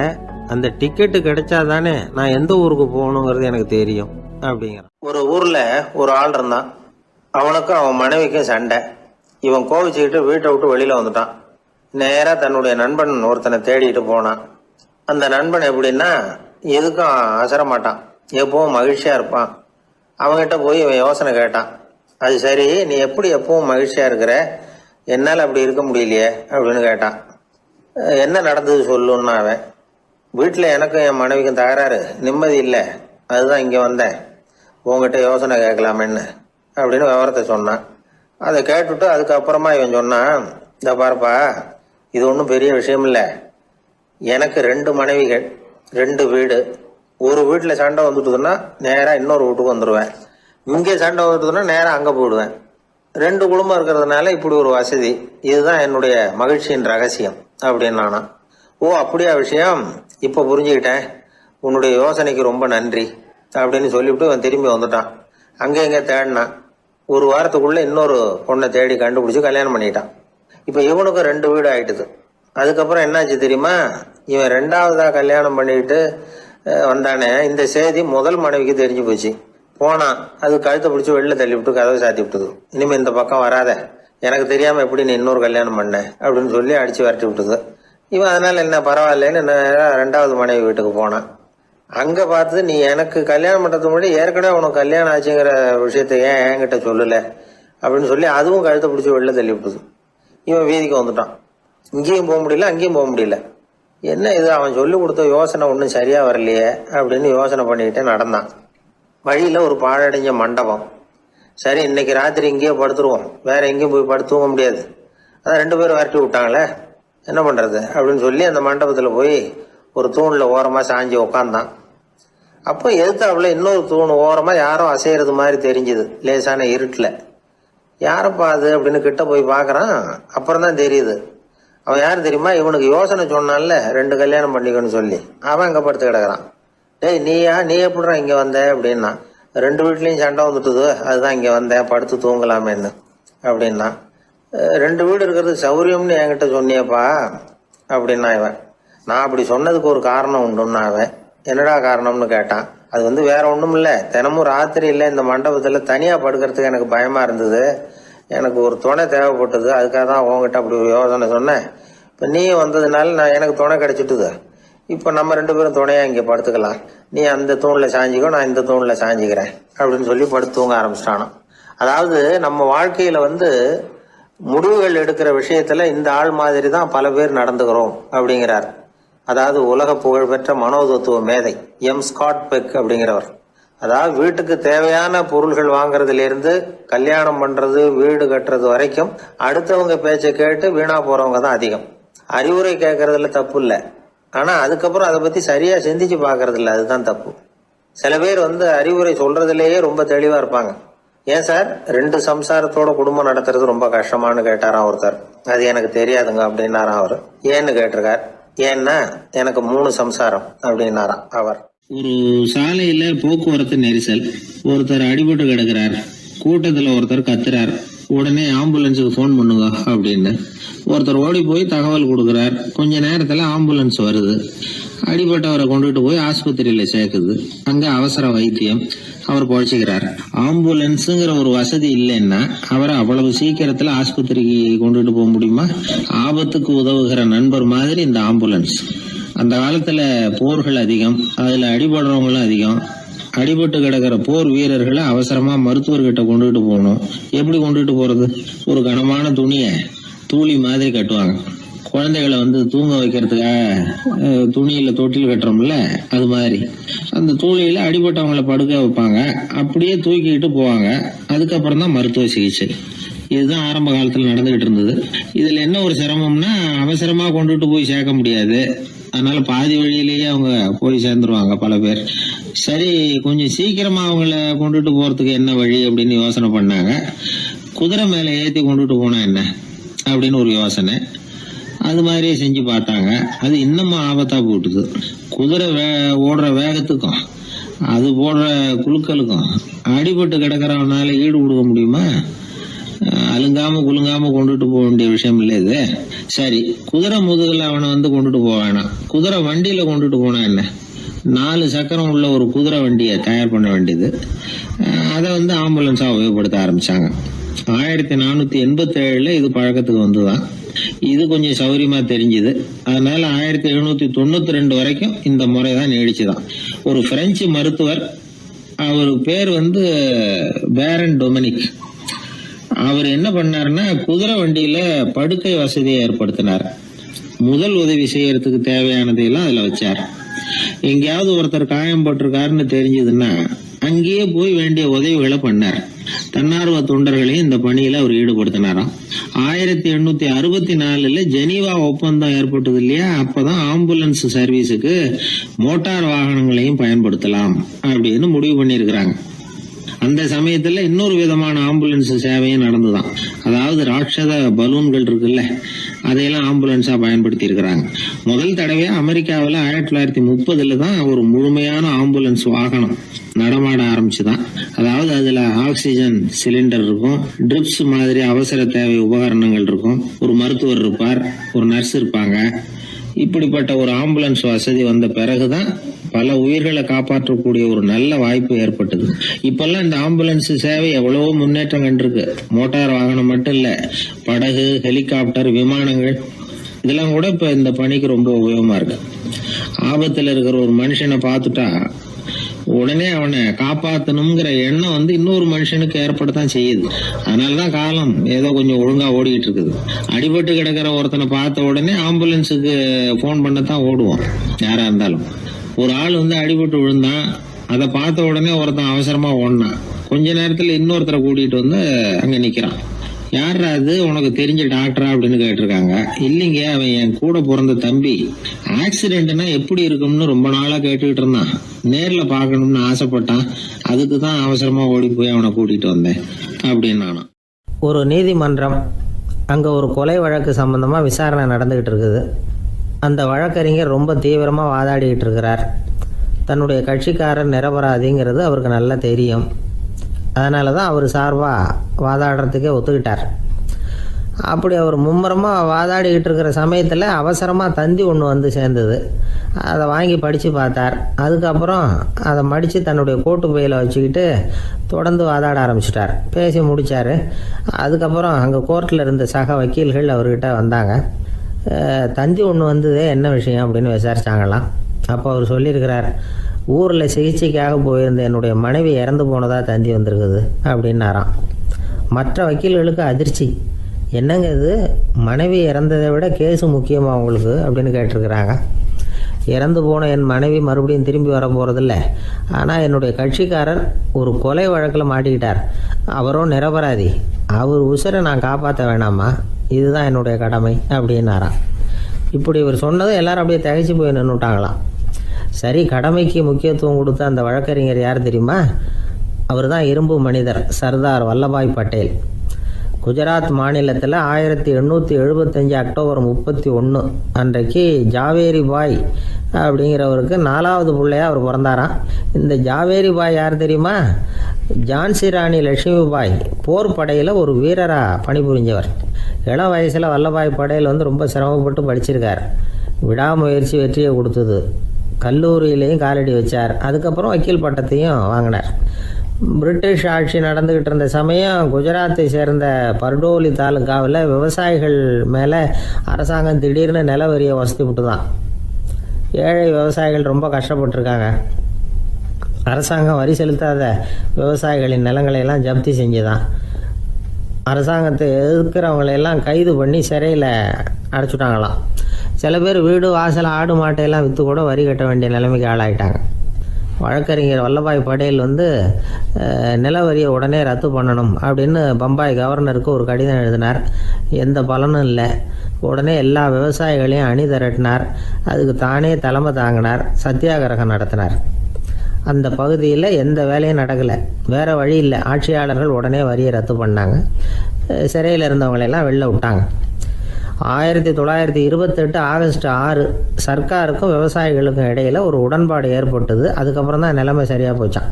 அந்த டிக்கெட்டு கிடைச்சா தானே நான் எந்த ஊருக்கு போகணுங்கிறது எனக்கு தெரியும் அப்படிங்கிறான். ஒரு ஊரில் ஒரு ஆள் இருந்தான். அவனுக்கும் அவன் மனைவிக்கும் சண்டை. இவன் கோவிச்சுக்கிட்டு வீட்டை விட்டு வெளியில் வந்துட்டான். நேராக தன்னுடைய நண்பன் ஒருத்தனை தேடிட்டு போனான். அந்த நண்பன் எப்படின்னா எதுக்கும் அசர மாட்டான், எப்பவும் மகிழ்ச்சியாக இருப்பான். அவங்ககிட்ட போய் இவன் யோசனை கேட்டான். அது சரி, நீ எப்படி எப்பவும் மகிழ்ச்சியாக இருக்கிற, என்னால் அப்படி இருக்க முடியலையே அப்படின்னு கேட்டான். என்ன நடந்தது சொல்லுன்னா அவன், வீட்டில் எனக்கும் என் மனைவிக்கும் தகராறு, நிம்மதி இல்லை, அதுதான் இங்கே வந்தேன், உங்ககிட்ட யோசனை கேட்கலாமேன்னு அப்படின்னு விவரத்தை சொன்னான். அதை கேட்டுவிட்டு அதுக்கப்புறமா இவன் சொன்னான், இந்த பாருப்பா, இது ஒன்றும் பெரிய விஷயம் இல்லை, எனக்கு 2 மனைவிகள், 2 வீடு. ஒரு வீட்டில் சண்டை வந்துட்டுதுன்னா நேராக இன்னொரு வீட்டுக்கு வந்துடுவேன், இங்கே சண்டை வந்துட்டுதுன்னா நேராக அங்கே போயிடுவேன். 2 குடும்பம் இருக்கிறதுனால இப்படி ஒரு வசதி, இதுதான் என்னுடைய மகிழ்ச்சியின் ரகசியம் அப்படின்னு நானா. ஓ, அப்படியா விஷயம், இப்போ புரிஞ்சுக்கிட்டேன், உன்னுடைய யோசனைக்கு ரொம்ப நன்றி அப்படின்னு சொல்லிவிட்டு அவன் திரும்பி வந்துட்டான். அங்கே இங்கே தேடினான். ஒரு வாரத்துக்குள்ளே இன்னொரு பொண்ணை தேடி கண்டுபிடிச்சி கல்யாணம் பண்ணிட்டான். இப்போ இவனுக்கும் 2 வீடு ஆயிட்டுது. அதுக்கப்புறம் என்னாச்சு தெரியுமா? இவன் 2வதாக கல்யாணம் பண்ணிக்கிட்டு வந்தானே, இந்த செய்தி முதல் மனைவிக்கு தெரிஞ்சு போச்சு. போனான், அது கழுத்தை பிடிச்சி வெளில தள்ளி விட்டு கதவை சாத்தி விட்டுது. இனிமேல் இந்த பக்கம் வராத, எனக்கு தெரியாமல் எப்படி நீ இன்னொரு கல்யாணம் பண்ண அப்படின்னு சொல்லி அடித்து விரட்டி விட்டுது. இவன் அதனால் என்ன பரவாயில்லன்னு 2வது மனைவி வீட்டுக்கு போனான். அங்கே பார்த்து, நீ எனக்கு கல்யாணம் பண்ணுறதுக்கு முன்னாடி ஏற்கனவே உனக்கு கல்யாணம் ஆச்சுங்கிற விஷயத்த ஏன் என்கிட்ட சொல்லலை அப்படின்னு சொல்லி அதுவும் கழுத்தை பிடிச்சி வெளில தள்ளி விட்டுது. இவன் வீதிக்கு வந்துட்டான். இங்கேயும் போக முடியல, அங்கேயும் போக முடியல. என்ன இது, அவன் சொல்லி கொடுத்த யோசனை ஒன்றும் சரியாக வரலையே அப்படின்னு யோசனை பண்ணிக்கிட்டே நடந்தான். வழியில் ஒரு பாழடைஞ்ச மண்டபம். சரி, இன்னைக்கு ராத்திரி இங்கேயே படுத்துருவோம், வேற எங்கேயும் போய் படுத்து தூங்க முடியாது, அதான் 2 பேரும் விரட்டி விட்டாங்களே, என்ன பண்ணுறது அப்படின்னு சொல்லி அந்த மண்டபத்தில் போய் ஒரு தூணில் ஓரமாக சாஞ்சி உக்காந்தான். அப்போ எதிர்த்தாப்புல இன்னொரு தூண் ஓரமாக யாரோ அசைகிறது மாதிரி தெரிஞ்சுது, லேசான இருட்டில். யாரப்பா அது அப்படின்னு கிட்ட போய் பார்க்குறான். அப்புறம் தான் தெரியுது, அவன் யார் தெரியுமா? இவனுக்கு யோசனை சொன்னான்ல 2 கல்யாணம் பண்ணிக்கணும்னு சொல்லி, அவன் அங்கே படுத்து கிடக்குறான். டேய், நீ எப்படிறா இங்கே வந்த அப்படின்னா, 2 வீட்லேயும் சண்டை வந்துட்டுது, அதுதான் இங்கே வந்தேன், படுத்து தூங்கலாமேன்னு அப்படின்னா. 2 வீடு இருக்கிறது சௌரியம்னு என்கிட்ட சொன்னியப்பா அப்படின்னா இவன். நான் அப்படி சொன்னதுக்கு ஒரு காரணம் உண்டுன்னா அவன் என்னடா காரணம்னு கேட்டான். அது வேற ஒன்றும் இல்லை, தினமும் ராத்திரியில் இந்த மண்டபத்தில் தனியாக படுக்கிறதுக்கு எனக்கு பயமாக இருந்தது, எனக்கு ஒரு துணை தேவைப்பட்டது, அதுக்காக தான் உங்ககிட்ட அப்படி ஒரு யோசனை சொன்னேன். இப்போ நீ வந்ததுனால எனக்கு துணை கிடைச்சிட்டுது. இப்போ நம்ம 2 பேரும் துணையாக இங்கே படுத்துக்கலாம், நீ அந்த தூணில் சாஞ்சிக்கோ, நான் இந்த தூணில் சாஞ்சிக்கிறேன் அப்படின்னு சொல்லி படுத்து தூங்க ஆரம்பிச்சிட்டானோ. அதாவது நம்ம வாழ்க்கையில் முடிவுகள் எடுக்கிற விஷயத்துல இந்த ஆள் மாதிரி தான் பல பேர் நடந்துக்கிறோம் அப்படிங்கிறார். அதாவது உலக புகழ்பெற்ற மனோதத்துவ மேதை ஸ்காட் பெக் அப்படிங்கிறவர். அதாவது வீட்டுக்கு தேவையான பொருள்கள் வாங்குறதுல இருந்து கல்யாணம் பண்றது, வீடு கட்டுறது வரைக்கும் அடுத்தவங்க பேச்சை கேட்டு வீணா போறவங்க தான் அதிகம். அறிவுரை கேட்கறதுல தப்பு இல்லை, ஆனா அதுக்கப்புறம் அதை பத்தி சரியா சிந்திச்சு பாக்குறது இல்லை, அதுதான் தப்பு. சில பேர் அறிவுரை சொல்றதுலேயே ரொம்ப தெளிவா இருப்பாங்க. ஏன் சார் 2 சம்சாரத்தோட குடும்பம் நடத்துறது ரொம்ப கஷ்டமானு கேட்டாராம் ஒருத்தர். அது எனக்கு தெரியாதுங்க அப்படின்னாராம் அவர். ஏன்னு கேட்டிருக்கார். ஏன்னா எனக்கு 3 சம்சாரம் அப்படின்னாராம் அவர். ஒரு சாலையில போக்குவரத்து நெரிசல், ஒருத்தர் அடிபட்டு கிடக்கிறார், கூட்டத்துல ஒருத்தர் கத்துறார், உடனே ஆம்புலன்ஸுக்கு போன் பண்ணுங்க அப்படின்னு ஒருத்தர் ஓடி போய் தகவல் கொடுக்கிறார். கொஞ்ச நேரத்துல ஆம்புலன்ஸ் வருது, அடிபட்டவரை கொண்டுட்டு போய் ஆஸ்பத்திரியில சேர்க்குது. அங்க அவசர வைத்தியம், அவர் பொழைச்சிக்கிறார். ஆம்புலன்ஸுங்கிற ஒரு வசதி இல்லைன்னா அவரை அவ்வளவு சீக்கிரத்துல ஆஸ்பத்திரிக்கு கொண்டுட்டு போக முடியுமா? ஆபத்துக்கு உதவுகிற நண்பர் மாதிரி இந்த ஆம்புலன்ஸ். அந்த காலத்துல போர்கள் அதிகம், அதுல அடிபடுறவங்களும் அதிகம். அடிபட்டு கிடக்கிற போர் வீரர்களை அவசரமா மருத்துவர்கிட்ட கொண்டுட்டு போகணும். எப்படி கொண்டுட்டு போறது? ஒரு கனமான துணியை தூளி மாதிரி கட்டுவாங்க. குழந்தைகளை தூங்க வைக்கிறதுக்காக துணியில தொட்டில் கட்டுறோம்ல, அது மாதிரி அந்த தூளியில அடிபட்டவங்களை படுக்க வைப்பாங்க, அப்படியே தூக்கிட்டு போவாங்க. அதுக்கப்புறம் தான் மருத்துவ சிகிச்சை. இதுதான் ஆரம்ப காலத்துல நடந்துகிட்டு இருந்தது. இதுல என்ன ஒரு சிரமம்னா, அவசரமா கொண்டுட்டு போய் சேர்க்க முடியாது, அதனால பாதி வழியிலேயே அவங்க போய் சேர்ந்துருவாங்க பல பேர். சரி, கொஞ்சம் சீக்கிரமா அவங்கள கொண்டுட்டு போறதுக்கு என்ன வழி அப்படின்னு யோசனை பண்ணாங்க. குதிரை மேல ஏத்தி கொண்டுட்டு போனா என்ன அப்படின்னு ஒரு யோசனை. அது மாதிரியே செஞ்சு பார்த்தாங்க. அது இன்னமும் ஆபத்தா போட்டுது. குதிரை ஓடுற வேகத்துக்கும் அது போடுற குலுக்கலுக்கும் அடிபட்டு கிடக்கிறவனால ஈடு கொடுக்க முடியுமா? அலுங்காம குலுங்காம கொண்டுட்டு போக வேண்டிய விஷயம் இல்லை இது. சரி, குதிரை முதுகுல அவனை கொண்டுட்டு போக வேணாம், குதிரை வண்டியில கொண்டுட்டு போனா என்ன? 4 சக்கரம் உள்ள ஒரு குதிரை வண்டியை தயார் பண்ண வேண்டியது. அதை ஆம்புலன்ஸா உபயோகப்படுத்த ஆரம்பிச்சாங்க. 1487 இது பழக்கத்துக்கு வந்துதான். இது கொஞ்சம் சௌரியமா தெரிஞ்சுது. அதனால 1792 வரைக்கும் இந்த முறை தான் நீடிச்சுதான். ஒரு பிரெஞ்சு மருத்துவர், அவர் பேர் பேரன் டொமினிக். அவர் என்ன பண்ணாருன்னா, குதிரை வண்டியில படுக்கை வசதியை ஏற்படுத்தினார். முதல் உதவி செய்யறதுக்கு தேவையானதையெல்லாம் அதுல வச்சார். எங்கேயாவது ஒருத்தர் காயம் போட்டிருக்காருன்னு தெரிஞ்சதுன்னா அங்கேயே போய் வேண்டிய உதவிகளை பண்ணார். தன்னார்வ தொண்டர்களையும் இந்த பணியில அவர் ஈடுபடுத்தினாராம். 1864 ஜெனீவா ஒப்பந்தம் ஏற்பட்டது இல்லையா, அப்பதான் ஆம்புலன்ஸ் சர்வீஸுக்கு மோட்டார் வாகனங்களையும் பயன்படுத்தலாம் அப்படின்னு முடிவு பண்ணிருக்கிறாங்க. அந்த சமயத்துல இன்னொரு விதமான ஆம்புலன்ஸ் சேவையும் நடந்துதான். அதாவது ராட்சத பலூன்கள் இருக்குல்ல, அதையெல்லாம் ஆம்புலன்ஸா பயன்படுத்தி இருக்கிறாங்க. முதல் தடவையா அமெரிக்காவில் 1930 தான் ஒரு முழுமையான ஆம்புலன்ஸ் வாகனம் நடமாட ஆரம்பிச்சுதான். அதாவது அதுல ஆக்சிஜன் சிலிண்டர் இருக்கும், ட்ரிப்ஸ் மாதிரி அவசர தேவை உபகரணங்கள் இருக்கும், ஒரு மருத்துவர் இருப்பார், ஒரு நர்ஸ் இருப்பாங்க. இப்படிப்பட்ட ஒரு ஆம்புலன்ஸ் வசதி வந்த பிறகுதான் பல உயிர்களை காப்பாற்றக்கூடிய ஒரு நல்ல வாய்ப்பு ஏற்பட்டது. இப்பெல்லாம் இந்த ஆம்புலன்ஸ் சேவை எவ்வளவோ முன்னேற்றம் கண்டிருக்கு. மோட்டார் வாகனம் மட்டும் இல்ல, படகு, ஹெலிகாப்டர், விமானங்கள் இதெல்லாம் கூட இப்ப இந்த பணிக்கு ரொம்ப உபயோகமா இருக்கு. ஆபத்துல இருக்கிற ஒரு மனுஷனை பார்த்துட்டா உடனே அவனை காப்பாத்தணுங்கிற எண்ணம் இன்னொரு மனுஷனுக்கு ஏற்படத்தான் செய்யுது. அதனாலதான் காலம் ஏதோ கொஞ்சம் ஒழுங்கா ஓடிக்கிட்டு இருக்குது. அடிபட்டு கிடக்கிற ஒருத்தனை பார்த்த உடனே ஆம்புலன்ஸுக்கு போன் பண்ணத்தான் ஓடுவோம் யாரா இருந்தாலும். ஒரு ஆள் அடிபட்டு விழுந்தான், அதை பார்த்த உடனே ஒருத்தன் அவசரமா ஓடினான். கொஞ்ச நேரத்துல இன்னொருத்தரை கூட்டிட்டு அங்க நிக்கிறான். யாரா அது, உனக்கு தெரிஞ்ச டாக்டரா அப்படின்னு கேட்டிருக்காங்க. இல்லைங்க, அவன் என் கூட பிறந்த தம்பி. ஆக்சிடென்ட்னா எப்படி இருக்கும்னு ரொம்ப நாளா கேட்டுக்கிட்டு இருந்தான், நேர்ல பாக்கணும்னு ஆசைப்பட்டான், அதுக்கு தான் அவசரமா ஓடி போய் அவனை கூட்டிட்டு வந்தேன் அப்படின்னு நானும். ஒரு நீதிமன்றம், அங்கே ஒரு கொலை வழக்கு சம்பந்தமாக விசாரணை நடந்துக்கிட்டு இருக்குது. அந்த வழக்கறிஞர் ரொம்ப தீவிரமாக வாதாடிக்கிட்டு இருக்கிறார். தன்னுடைய கட்சிக்காரர் நிரபராதிங்கிறது அவருக்கு நல்லா தெரியும். அதனால தான் அவர் சார்பாக வாதாடுறதுக்கே ஒத்துக்கிட்டார். அப்படி அவர் மும்முரமாக வாதாடிக்கிட்டு இருக்கிற சமயத்தில் அவசரமாக தந்தி ஒன்று வந்து சேர்ந்தது. அதை வாங்கி படித்து பார்த்தார். அதுக்கப்புறம் அதை மடித்து தன்னுடைய கோட்டு பையில் வச்சுக்கிட்டு தொடர்ந்து வாதாட ஆரம்பிச்சிட்டார். பேசி முடித்தார். அதுக்கப்புறம் அங்கே கோர்ட்டில் இருந்த சக வக்கீல்கள் அவர்கிட்ட வந்தாங்க. தந்தி ஒன்று வந்ததே, என்ன விஷயம் அப்படின்னு விசாரிச்சாங்களாம். அப்போ அவர் சொல்லியிருக்கிறார், ஊரில் சிகிச்சைக்காக போயிருந்த என்னுடைய மனைவி இறந்து போனதாக தந்தி வந்திருக்குது அப்படின்னாராம். மற்ற வக்கீல்களுக்கு அதிர்ச்சி. என்னங்க இது, மனைவி இறந்ததை விட கேஸு முக்கியமாக உங்களுக்கு அப்படின்னு கேட்டிருக்கிறாங்க. இறந்து போன என் மனைவி மறுபடியும் திரும்பி வர போகிறதில்ல. ஆனால் என்னுடைய கட்சிக்காரர் ஒரு கொலை வழக்கில் மாட்டிக்கிட்டார். அவரும் நிரபராதி. அவர் உசுரை நான் காப்பாற்ற வேணாமா? இதுதான் என்னுடைய கடமை அப்படின்னாராம். இப்படி இவர் சொன்னதும் எல்லாரும் அப்படியே திகைச்சு போய் நின்றுட்டாங்களாம். சரி, கடமைக்கு முக்கியத்துவம் கொடுத்த அந்த வழக்கறிஞர் யார் தெரியுமா? அவர் தான் இரும்பு மனிதர் சர்தார் வல்லபாய் பட்டேல். குஜராத் மாநிலத்தில் 1875 அக்டோபர் 31 அன்றைக்கு ஜாவேரி பாய் அப்படிங்கிறவருக்கு 4வது பிள்ளையாக அவர் பிறந்தாராம். இந்த ஜாவேரி பாய் யார் தெரியுமா? ஜான்சி ராணி லட்சுமி பாய் போர் படையில் ஒரு வீரராக பணிபுரிஞ்சவர். இளம் வயசில் வல்லபாய் பட்டேல் ரொம்ப சிரமப்பட்டு படிச்சிருக்கார். விடாமுயற்சி வெற்றியை கொடுத்தது. கல்லூரியிலையும் காலடி வச்சார். அதுக்கப்புறம் வக்கீல் பட்டத்தையும் வாங்கினார். பிரிட்டிஷ் ஆட்சி நடந்துக்கிட்டு இருந்த சமயம் குஜராத்தை சேர்ந்த பர்டோலி தாலுக்காவில் விவசாயிகள் மேலே அரசாங்கம் திடீர்னு நில வரியை வசதி விட்டு தான். ஏழை விவசாயிகள் ரொம்ப கஷ்டப்பட்டுருக்காங்க. அரசாங்கம் வரி செலுத்தாத விவசாயிகளின் நிலங்களையெல்லாம் ஜப்தி செஞ்சுதான். அரசாங்கத்தை எதிர்க்கிறவங்களையெல்லாம் கைது பண்ணி சிறையில் அடைச்சிட்டாங்களாம். சில பேர் வீடு வாசல் ஆடு மாட்டையெல்லாம் விற்று கூட வரி கட்ட வேண்டிய நிலைமைக்கு ஆளாயிட்டாங்க. வழக்கறிஞர் வல்லபாய் பட்டேல் நில வரியை உடனே ரத்து பண்ணணும் அப்படின்னு பம்பாய் கவர்னருக்கு ஒரு கடிதம் எழுதினார். எந்த பலனும் இல்லை. உடனே எல்லா விவசாயிகளையும் அணி திரட்டினார். அதுக்கு தானே தலைமை தாங்கினார். சத்தியாகிரகம் நடத்தினார். அந்த பகுதியில் எந்த வேலையும் நடக்கலை. வேறு வழி இல்லை. ஆட்சியாளர்கள் உடனே வரியை ரத்து பண்ணாங்க. சிறையில் இருந்தவங்களெல்லாம் வெளில விட்டாங்க. 1928 ஆகஸ்ட் 6 சர்க்காருக்கும் விவசாயிகளுக்கும் இடையில் ஒரு உடன்பாடு ஏற்பட்டது. அதுக்கப்புறம் தான் நிலைமை சரியாக போச்சான்.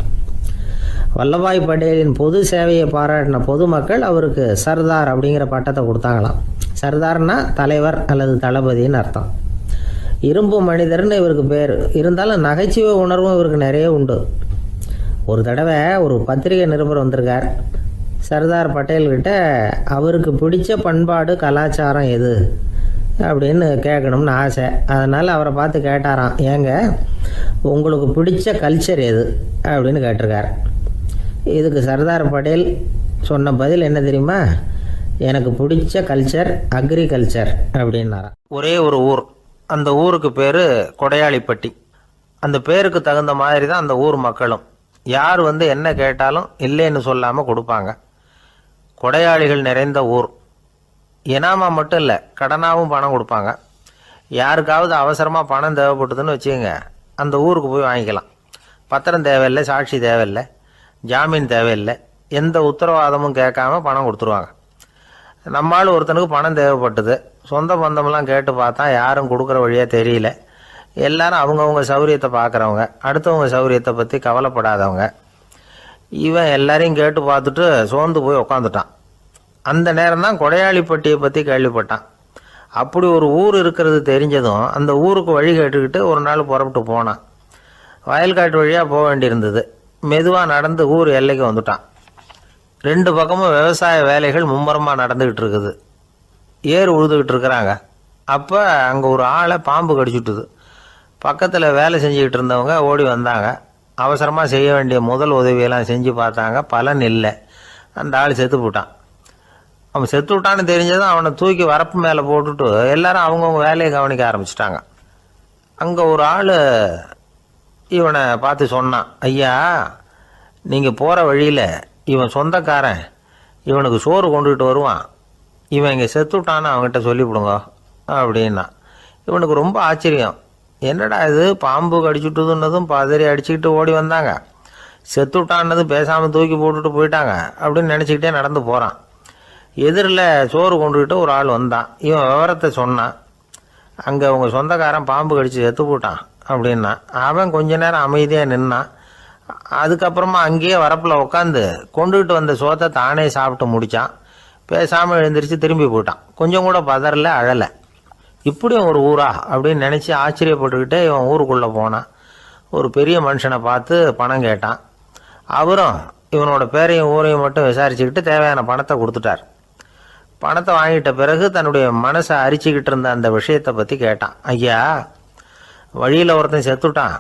வல்லபாய் பட்டேலின் பொது சேவையை பாராட்டின பொதுமக்கள் அவருக்கு சர்தார் அப்படிங்கிற பட்டத்தை கொடுத்தாங்களாம். சர்தார்னா தலைவர் அல்லது தளபதின்னு அர்த்தம். இரும்பு மனிதர்னு இவருக்கு பேர். இருந்தாலும் நகைச்சுவை உணர்வும் இவருக்கு நிறைய உண்டு. ஒரு தடவை ஒரு பத்திரிகை நிருபர் வந்திருக்கார். சர்தார் பட்டேல்கிட்ட அவருக்கு பிடிச்ச பண்பாடு கலாச்சாரம் எது அப்படின்னு கேட்கணும்னு ஆசை. அதனால் அவரை பார்த்து கேட்டாராம், ஏங்க உங்களுக்கு பிடிச்ச கல்ச்சர் எது அப்படின்னு கேட்டிருக்கார். இதுக்கு சர்தார் பட்டேல் சொன்ன பதில் என்ன தெரியுமா? எனக்கு பிடிச்ச கல்ச்சர் அக்ரிகல்ச்சர் அப்படின்னாராம். ஒரே ஒரு ஊர். அந்த ஊருக்கு பேர் கொடையாளிப்பட்டி. அந்த பேருக்கு தகுந்த மாதிரி தான் அந்த ஊர் மக்களும். யார் என்ன கேட்டாலும் இல்லைன்னு சொல்லாமல் கொடுப்பாங்க. கொடையாளிகள் நிறைந்த ஊர். இனாமா மட்டும் இல்லை, கடனாகவும் பணம் கொடுப்பாங்க. யாருக்காவது அவசரமாக பணம் தேவைப்பட்டதுன்னு வச்சுக்கோங்க, அந்த ஊருக்கு போய் வாங்கிக்கலாம். பத்திரம் தேவையில்லை, சாட்சி தேவையில்லை, ஜாமீன் தேவையில்லை, எந்த உத்தரவாதமும் கேட்காம பணம் கொடுத்துருவாங்க. நம்மளால் ஒருத்தனுக்கு பணம் தேவைப்பட்டது. சொந்த பந்தமெல்லாம் கேட்டு பார்த்தா யாரும் கொடுக்குற வழியாக தெரியல. எல்லாரும் அவங்கவுங்க சௌரியத்தை பார்க்குறவங்க, அடுத்தவங்க சௌரியத்தை பற்றி கவலைப்படாதவங்க. இவன் எல்லாரையும் கேட்டு பார்த்துட்டு சோர்ந்து போய் உக்காந்துட்டான். அந்த நேரம் தான் கொடையாளிப்பட்டியை பற்றி கேள்விப்பட்டான். அப்படி ஒரு ஊர் இருக்கிறது தெரிஞ்சதும் அந்த ஊருக்கு வழி கேட்டுக்கிட்டு ஒரு நாள் புறப்பட்டு போனான். வயல்காட்டு வழியாக போக வேண்டியிருந்தது. மெதுவாக நடந்து ஊர் எல்லைக்கு வந்துட்டான். 2 பக்கமும் விவசாய வேலைகள் மும்முரமாக நடந்துக்கிட்டு இருக்குது. ஏர் உழுதுகிட்டு இருக்கிறாங்க. அப்போ அங்கே ஒரு ஆளை பாம்பு கடிச்சுட்டுது. பக்கத்தில் வேலை செஞ்சுக்கிட்டு இருந்தவங்க ஓடி வந்தாங்க. அவசரமாக செய்ய வேண்டிய முதல் உதவியெல்லாம் செஞ்சு பார்த்தாங்க. பலன் இல்லை. அந்த ஆள் செத்து போட்டான். அவன் செத்து விட்டான்னு தெரிஞ்சதும் அவனை தூக்கி வரப்பு மேலே போட்டுட்டு எல்லாரும் அவங்கவுங்க வேலையை கவனிக்க ஆரம்பிச்சிட்டாங்க. அங்கே ஒரு ஆள் இவனை பார்த்து சொன்னான், ஐயா, நீங்கள் போகிற வழியில் இவன் சொந்தக்காரன் இவனுக்கு சோறு கொண்டுகிட்டு வருவான். இவன் இங்கே செத்து விட்டான்னு அவங்ககிட்ட சொல்லிவிடுங்க அப்படின்னா. இவனுக்கு ரொம்ப ஆச்சரியம். என்னடா இது, பாம்பு கடிச்சுட்டுதுன்னதும் பதறி அடிச்சுக்கிட்டு ஓடி வந்தாங்க, செத்து விட்டான்னதும் பேசாமல் தூக்கி போட்டுட்டு போயிட்டாங்க அப்படின்னு நினச்சிக்கிட்டே நடந்து போகிறான். எதிரில் சோறு கொண்டுக்கிட்டு ஒரு ஆள் வந்தான். இவன் விவரத்தை சொன்னான். அங்கே அவங்க சொந்தக்காரன் பாம்பு கடிச்சு செத்து போட்டான் அப்படின்னா. அவன் கொஞ்ச நேரம் அமைதியாக நின்னான். அதுக்கப்புறமா அங்கேயே வரப்பில் உட்காந்து கொண்டுகிட்டு வந்த சோத்தை தானே சாப்பிட்டு முடித்தான். பேசாமல் எழுந்திரிச்சு திரும்பி போயிட்டான். கொஞ்சம் கூட பதறல, அழலை. இப்படியும் ஒரு ஊரா அப்படின்னு நினச்சி ஆச்சரியப்பட்டுக்கிட்டே இவன் ஊருக்குள்ளே போனான். ஒரு பெரிய மனுஷனை பார்த்து பணம் கேட்டான். அவரும் இவனோட பேரையும் ஊரையும் மட்டும் விசாரிச்சுக்கிட்டு தேவையான பணத்தை கொடுத்துட்டார். பணத்தை வாங்கிட்ட பிறகு தன்னுடைய மனசை அரிச்சுக்கிட்டு இருந்த அந்த விஷயத்தை பற்றி கேட்டான். ஐயா, வழியில் ஒருத்தன் செத்துட்டான்,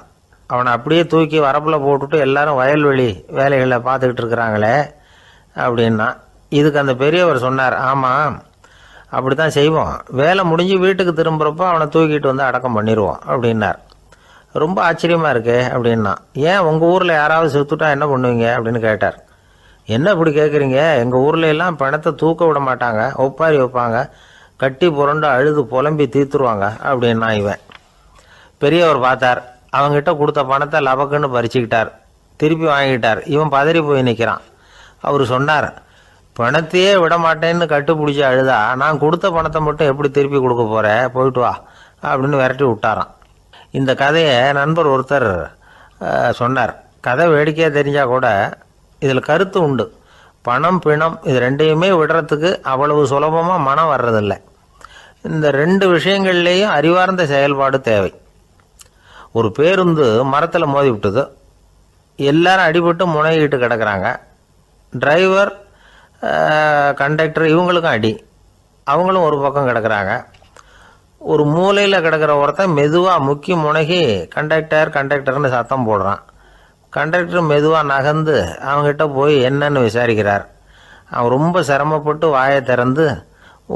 அவனை அப்படியே தூக்கி வரப்பில் போட்டுட்டு எல்லாரும் வயல்வெளி வேலைகளை பார்த்துக்கிட்டு இருக்கிறாங்களே அப்படின்னா. இதுக்கு அந்த பெரியவர் சொன்னார், ஆமாம் அப்படி தான் செய்வோம், வேலை முடிஞ்சு வீட்டுக்கு திரும்புகிறப்போ அவனை தூக்கிட்டு வந்து அடக்கம் பண்ணிடுவோம் அப்படின்னார். ரொம்ப ஆச்சரியமாக இருக்கே அப்படின்னா. ஏன் உங்கள் ஊரில் யாராவது செத்துட்டா என்ன பண்ணுவீங்க அப்படின்னு கேட்டார். என்ன இப்படி கேட்குறீங்க, எங்கள் ஊரில் எல்லாம் பணத்தை தூக்க விட மாட்டாங்க, ஒப்பாரி வைப்பாங்க, கட்டி புரண்டு அழுது புலம்பி தீர்த்துருவாங்க அப்படின்னா இவன். பெரியவர் பார்த்தார், அவங்ககிட்ட கொடுத்த பணத்தை லபக்குன்னு பறிச்சுக்கிட்டார், திருப்பி வாங்கிட்டார். இவன் பதறி போய் நிற்கிறான். அவர் சொன்னார், பணத்தையே விட மாட்டேன்னு கட்டுப்பிடிச்சி அழுதா நான் கொடுத்த பணத்தை மட்டும் எப்படி திருப்பி கொடுக்க போகிறேன், போயிட்டு வா அப்படின்னு விரட்டி விட்டாரான். இந்த கதையை நண்பர் ஒருத்தர் சொன்னார். கதை வேடிக்கையாக தெரிஞ்சால் கூட இதில் கருத்து உண்டு. பணம் பிணம் இது ரெண்டையுமே விடுறதுக்கு அவ்வளவு சுலபமாக மனம் வர்றதில்லை. இந்த ரெண்டு விஷயங்கள்லேயும் அறிவார்ந்த செயல்பாடு தேவை. ஒரு பேருந்து மரத்தில் மோதி விட்டது, எல்லாரும் அடிபட்டு முனைகிட்டு கிடக்கிறாங்க. டிரைவர், கண்டக்டர் இவங்களுக்கும் அடி, அவங்களும் ஒரு பக்கம் கிடக்கிறாங்க. ஒரு மூலையில் கிடக்கிற ஒருத்தன் மெதுவாக முக்கி முனகி கண்டக்டர்னு சத்தம் போடுறான். கண்டக்டர் மெதுவாக நகர்ந்து அவங்ககிட்ட போய் என்னன்னு விசாரிக்கிறார். அவன் ரொம்ப சிரமப்பட்டு வாயை திறந்து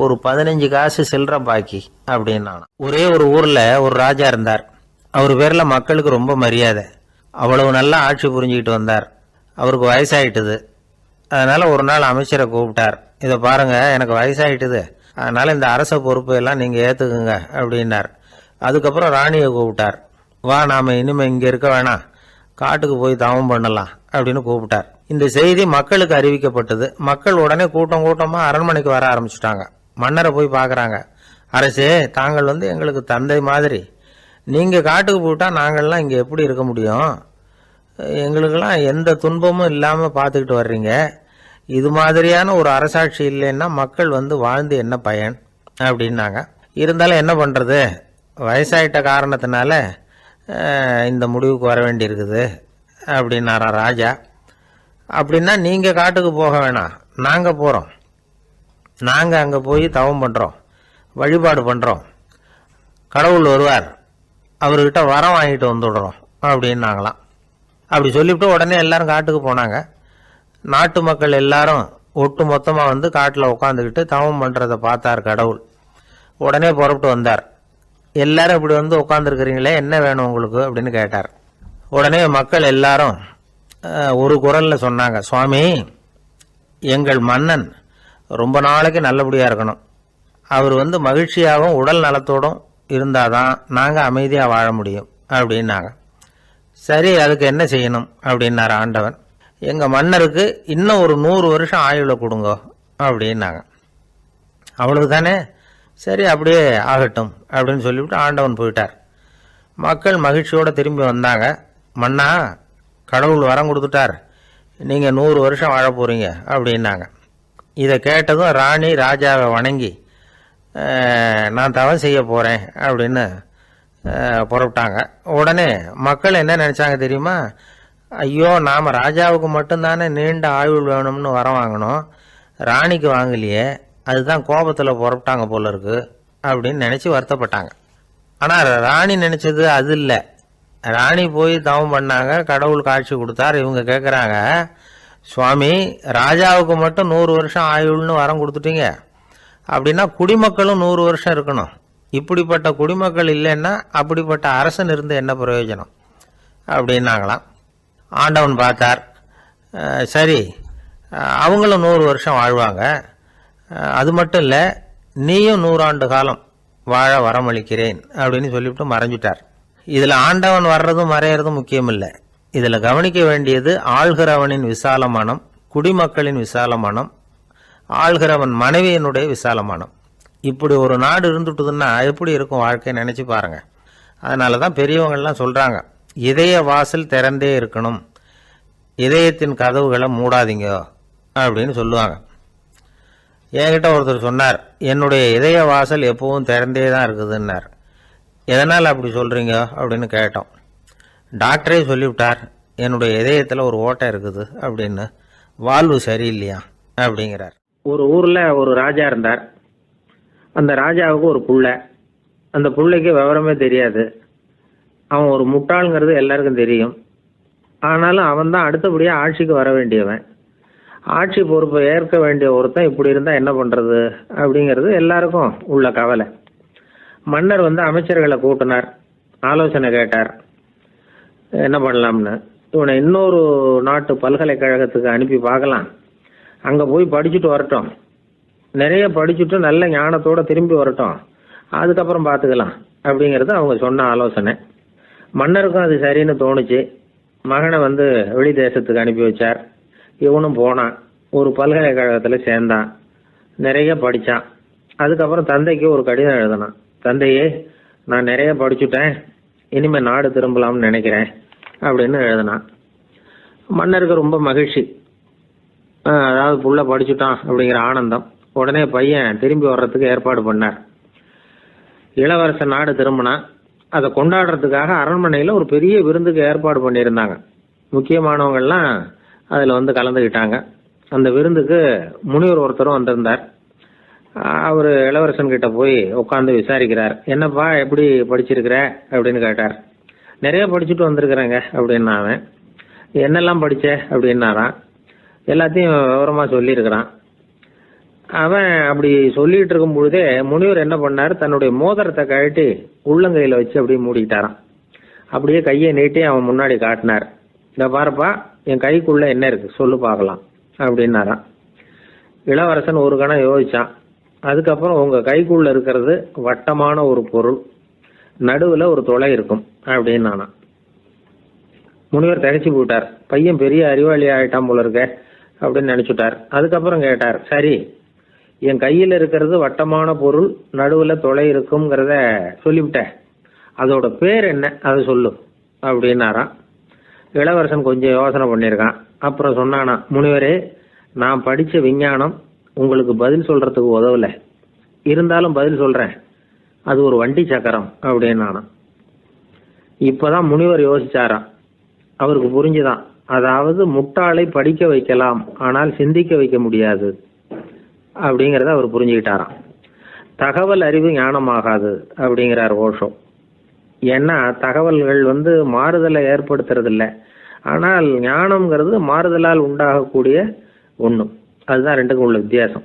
ஒரு 15 காசு சில்லற பாக்கி அப்படின்னான். ஒரே ஒரு ஊரில் ஒரு ராஜா இருந்தார். அவர் பேரில் மக்களுக்கு ரொம்ப மரியாதை. அவ்வளவு நல்லா ஆட்சி புரிஞ்சுக்கிட்டு வந்தார். அவருக்கு வயசாயிட்டுது. அதனால் ஒரு நாள் அமைச்சரை கூப்பிட்டார். இதை பாருங்கள், எனக்கு வயசாயிட்டுது, அதனால் இந்த அரச பொறுப்பை எல்லாம் நீங்கள் ஏற்றுக்குங்க அப்படின்னார். அதுக்கப்புறம் ராணியை கூப்பிட்டார். வா, நாம் இனிமேல் இங்கே இருக்க வேணாம், காட்டுக்கு போய் தவம் பண்ணலாம் அப்படின்னு கூப்பிட்டார். இந்த செய்தி மக்களுக்கு அறிவிக்கப்பட்டது. மக்கள் உடனே கூட்டம் கூட்டமாக அரண்மனைக்கு வர ஆரம்பிச்சுட்டாங்க. மன்னரை போய் பார்க்குறாங்க. அரசே, தாங்கள் எங்களுக்கு தந்தை மாதிரி, நீங்கள் காட்டுக்கு போயிட்டால் நாங்கள்லாம் இங்கே எப்படி இருக்க முடியும்? எங்களுக்கெல்லாம் எந்த துன்பமும் இல்லாமல் பார்த்துக்கிட்டு வர்றீங்க. இது மாதிரியான ஒரு அரசாட்சி இல்லைன்னா மக்கள் வாழ்ந்து என்ன பயன் அப்படின்னாங்க. இருந்தாலும் என்ன பண்ணுறது, வயசாயிட்ட காரணத்தினால இந்த முடிவுக்கு வர வேண்டியிருக்குது அப்படின்னாரா ராஜா. அப்படின்னா நீங்கள் காட்டுக்கு போக வேணாம், நாங்கள் போகிறோம். நாங்கள் அங்கே போய் தவம் பண்ணுறோம், வழிபாடு பண்ணுறோம், கடவுள் வருவார், அவர்கிட்ட வரம் வாங்கிட்டு வந்துடுறோம் அப்படின்னாங்களாம். அப்படி சொல்லிவிட்டு உடனே எல்லாரும் காட்டுக்கு போனாங்க. நாட்டு மக்கள் எல்லாரும் ஒட்டு மொத்தமாக காட்டில் உட்காந்துக்கிட்டு தவம் பண்ணுறதை பார்த்தார் கடவுள். உடனே புறப்பட்டு வந்தார். எல்லாரும் இப்படி உட்காந்துருக்கிறீங்களே, என்ன வேணும் உங்களுக்கு அப்படின்னு கேட்டார். உடனே மக்கள் எல்லாரும் ஒரு குரலில் சொன்னாங்க, சுவாமி, எங்கள் மன்னன் ரொம்ப நாளைக்கு நல்லபடியாக இருக்கணும். அவர் மகிழ்ச்சியாகவும் உடல் நலத்தோடும் இருந்தாதான் நாங்கள் அமைதியாக வாழ முடியும் அப்படின்னாங்க. சரி, அதுக்கு என்ன செய்யணும் அப்படின்னார் ஆண்டவன். எங்கள் மன்னருக்கு இன்னும் ஒரு 100 வருஷம் ஆயுளை கொடுங்க அப்படின்னாங்க. அவ்வளவுதானே, சரி அப்படியே ஆகட்டும் அப்படின்னு சொல்லிவிட்டு ஆண்டவன் போயிட்டார். மக்கள் மகிழ்ச்சியோடு திரும்பி வந்தாங்க. மன்னா, கடவுள் வரம் கொடுத்துட்டார், நீங்கள் 100 வருஷம் வாழ போகிறீங்க அப்படின்னாங்க. இதை கேட்டதும் ராணி ராஜாவை வணங்கி நான் தவம் செய்ய போகிறேன் அப்படின்னு புறப்பட்டாங்க. உடனே மக்கள் என்ன நினச்சாங்க தெரியுமா? ஐயோ, நாம் ராஜாவுக்கு மட்டும்தானே நீண்ட ஆயுள் வேணும்னு வரம் வாங்கினோம், ராணிக்கு வாங்கலையே, அதுதான் கோபத்தில் புறப்பட்டாங்க போல இருக்கு அப்படின்னு நினச்சி வருத்தப்பட்டாங்க. ஆனால் ராணி நினச்சது அது இல்லை. ராணி போய் தவம் பண்ணாங்க, கடவுள் காட்சி கொடுத்தார். இவங்க கேட்குறாங்க, சுவாமி, ராஜாவுக்கு மட்டும் 100 வருஷம் ஆயுள்னு வரம் கொடுத்துட்டீங்க, அப்படின்னா குடிமக்களும் 100 வருஷம் இருக்கணும். இப்படிப்பட்ட குடிமக்கள் இல்லைன்னா அப்படிப்பட்ட அரசன் இருந்து என்ன பிரயோஜனம் அப்படின்னாங்களாம். ஆண்டவன் பார்த்தார். சரி, அவங்களும் 100 வருஷம் வாழ்வாங்க, அது மட்டும் இல்லை, நீயும் 100 ஆண்டு காலம் வாழ வரமளிக்கிறேன் அப்படின்னு சொல்லிவிட்டு மறைஞ்சிட்டார். இதில் ஆண்டவன் வர்றதும் மறையிறதும் முக்கியம் இல்லை. இதில் கவனிக்க வேண்டியது ஆள்கிறவனின் விசால மனம், குடிமக்களின் விசால மனம், ஆள்கிறவன் மனைவியினுடைய விசால மனம். இப்படி ஒரு நாடு இருந்துட்டுதுன்னா எப்படி இருக்கும் வாழ்க்கை நினச்சி பாருங்கள். அதனால தான் பெரியவங்கள்லாம் சொல்கிறாங்க, இதய வாசல் திறந்தே இருக்கணும், இதயத்தின் கதவுகளை மூடாதீங்க அப்படின்னு சொல்லுவாங்க. என்கிட்ட ஒருத்தர் சொன்னார், என்னுடைய இதய வாசல் எப்பவும் திறந்தே தான் இருக்குதுன்னார். எதனால் அப்படி சொல்கிறீங்க அப்படின்னு கேட்டோம். டாக்டரே சொல்லிவிட்டார், என்னுடைய இதயத்தில் ஒரு ஓட்டை இருக்குது அப்படின்னு, வால்வு சரியில்லையா அப்படிங்கிறார். ஒரு ஊரில் ஒரு ராஜா இருந்தார். அந்த ராஜாவுக்கு ஒரு புள்ள. அந்த புள்ளைக்கு விவரமே தெரியாது. அவன் ஒரு முட்டாளுங்கிறது எல்லாருக்கும் தெரியும். ஆனாலும் அவன் தான் அடுத்தபடியாக ஆட்சிக்கு வர வேண்டியவன். ஆட்சி பொறுப்பை ஏற்க வேண்டிய ஒருத்தன் இப்படி இருந்தால் என்ன பண்ணுறது அப்படிங்கிறது எல்லாருக்கும் உள்ள கவலை. மன்னர் அமைச்சர்களை கூட்டினார், ஆலோசனை கேட்டார் என்ன பண்ணலாம்னு. இவனை இன்னொரு நாட்டு பல்கலைக்கழகத்துக்கு அனுப்பி பார்க்கலாம், அங்கே போய் படிச்சுட்டு வரட்டும், நிறைய படிச்சுட்டு நல்ல ஞானத்தோடு திரும்பி வரட்டும், அதுக்கப்புறம் பார்த்துக்கலாம் அப்படிங்கிறது அவங்க சொன்ன ஆலோசனை. மன்னருக்கும் அது சரின்னு தோணுச்சு. மகனை வெளி தேசத்துக்கு அனுப்பி வச்சார். இவனும் போனான், ஒரு பல்கலைக்கழகத்தில் சேர்ந்தான், நிறைய படித்தான். அதுக்கப்புறம் தந்தைக்கு ஒரு கடிதம் எழுதினான். தந்தையே, நான் நிறைய படிச்சுட்டேன், இனிமேல் நாடு திரும்பலாம்னு நினைக்கிறேன் அப்படின்னு எழுதினான். மன்னருக்கு ரொம்ப மகிழ்ச்சி, அதாவது புள்ள படிச்சுட்டான் அப்படிங்கிற ஆனந்தம். உடனே பையன் திரும்பி வர்றதுக்கு ஏற்பாடு பண்ணார். இளவரசன் நாடு திரும்பினான். அதை கொண்டாடுறதுக்காக அரண்மனையில் ஒரு பெரிய விருந்துக்கு ஏற்பாடு பண்ணியிருந்தாங்க. முக்கியமானவங்கள்லாம் அதில் கலந்துக்கிட்டாங்க. அந்த விருந்துக்கு முனிவர் ஒருத்தரும் வந்திருந்தார். அவர் இளவரசன் கிட்ட போய் உட்காந்து விசாரிக்கிறார். என்னப்பா, எப்படி படிச்சிருக்கிற அப்படின்னு கேட்டார். நிறைய படிச்சுட்டு வந்திருக்கிறேங்க அப்படின்னா அவன். என்னெல்லாம் படித்த அப்படின்னாரான். எல்லாத்தையும் விவரமாக சொல்லியிருக்கிறான். அவன் அப்படி சொல்லிட்டு இருக்கும் பொழுதே முனிவர் என்ன பண்ணார், தன்னுடைய மோதிரத்தை கழட்டி உள்ளங்கையில் வச்சு அப்படியே மூடிக்கிட்டாரான். அப்படியே கையை நீட்டி அவன் முன்னாடி காட்டினார். இந்த பாருப்பா, என் கைக்குள்ள என்ன இருக்கு சொல்லு பார்க்கலாம் அப்படின்னாரான். இளவரசன் ஒரு கணம் யோசிச்சான். அதுக்கப்புறம் உங்க கைக்குள்ள இருக்கிறது வட்டமான ஒரு பொருள், நடுவில் ஒரு துளை இருக்கும் அப்படின்னு. முனிவர் திகைச்சு போட்டார். பையன் பெரிய அறிவாளி ஆயிட்டான் போல இருக்க அப்படின்னு நினைச்சுட்டார். அதுக்கப்புறம் கேட்டார், சரி, என் கையில் இருக்கிறது வட்டமான பொருள், நடுவில் துளை இருக்குங்கிறத சொல்லிவிட்டேன், அதோட பேர் என்ன அதை சொல்லு அப்படின்னாராம். இளவரசன் கொஞ்சம் யோசனை பண்ணியிருக்கான். அப்புறம் சொன்னானா, முனிவரே, நான் படித்த விஞ்ஞானம் உங்களுக்கு பதில் சொல்றதுக்கு உதவல, இருந்தாலும் பதில் சொல்றேன், அது ஒரு வண்டி சக்கரம் அப்படின்னானா. இப்பதான் முனிவர் யோசிச்சாராம். அவருக்கு புரிஞ்சுதான், அதாவது முட்டாளை படிக்க வைக்கலாம், ஆனால் சிந்திக்க வைக்க முடியாது அப்படிங்கிறத அவர் புரிஞ்சுக்கிட்டாராம். தகவல் அறிவு ஞானமாகாது அப்படிங்கிறார் ஓஷோ. ஏன்னா தகவல்கள் மாறுதலை ஏற்படுத்துறது இல்லை, ஆனால் ஞானம்ங்கிறது மாறுதலால் உண்டாகக்கூடிய ஒன்று. அதுதான் ரெண்டுக்கும் உள்ள வித்தியாசம்.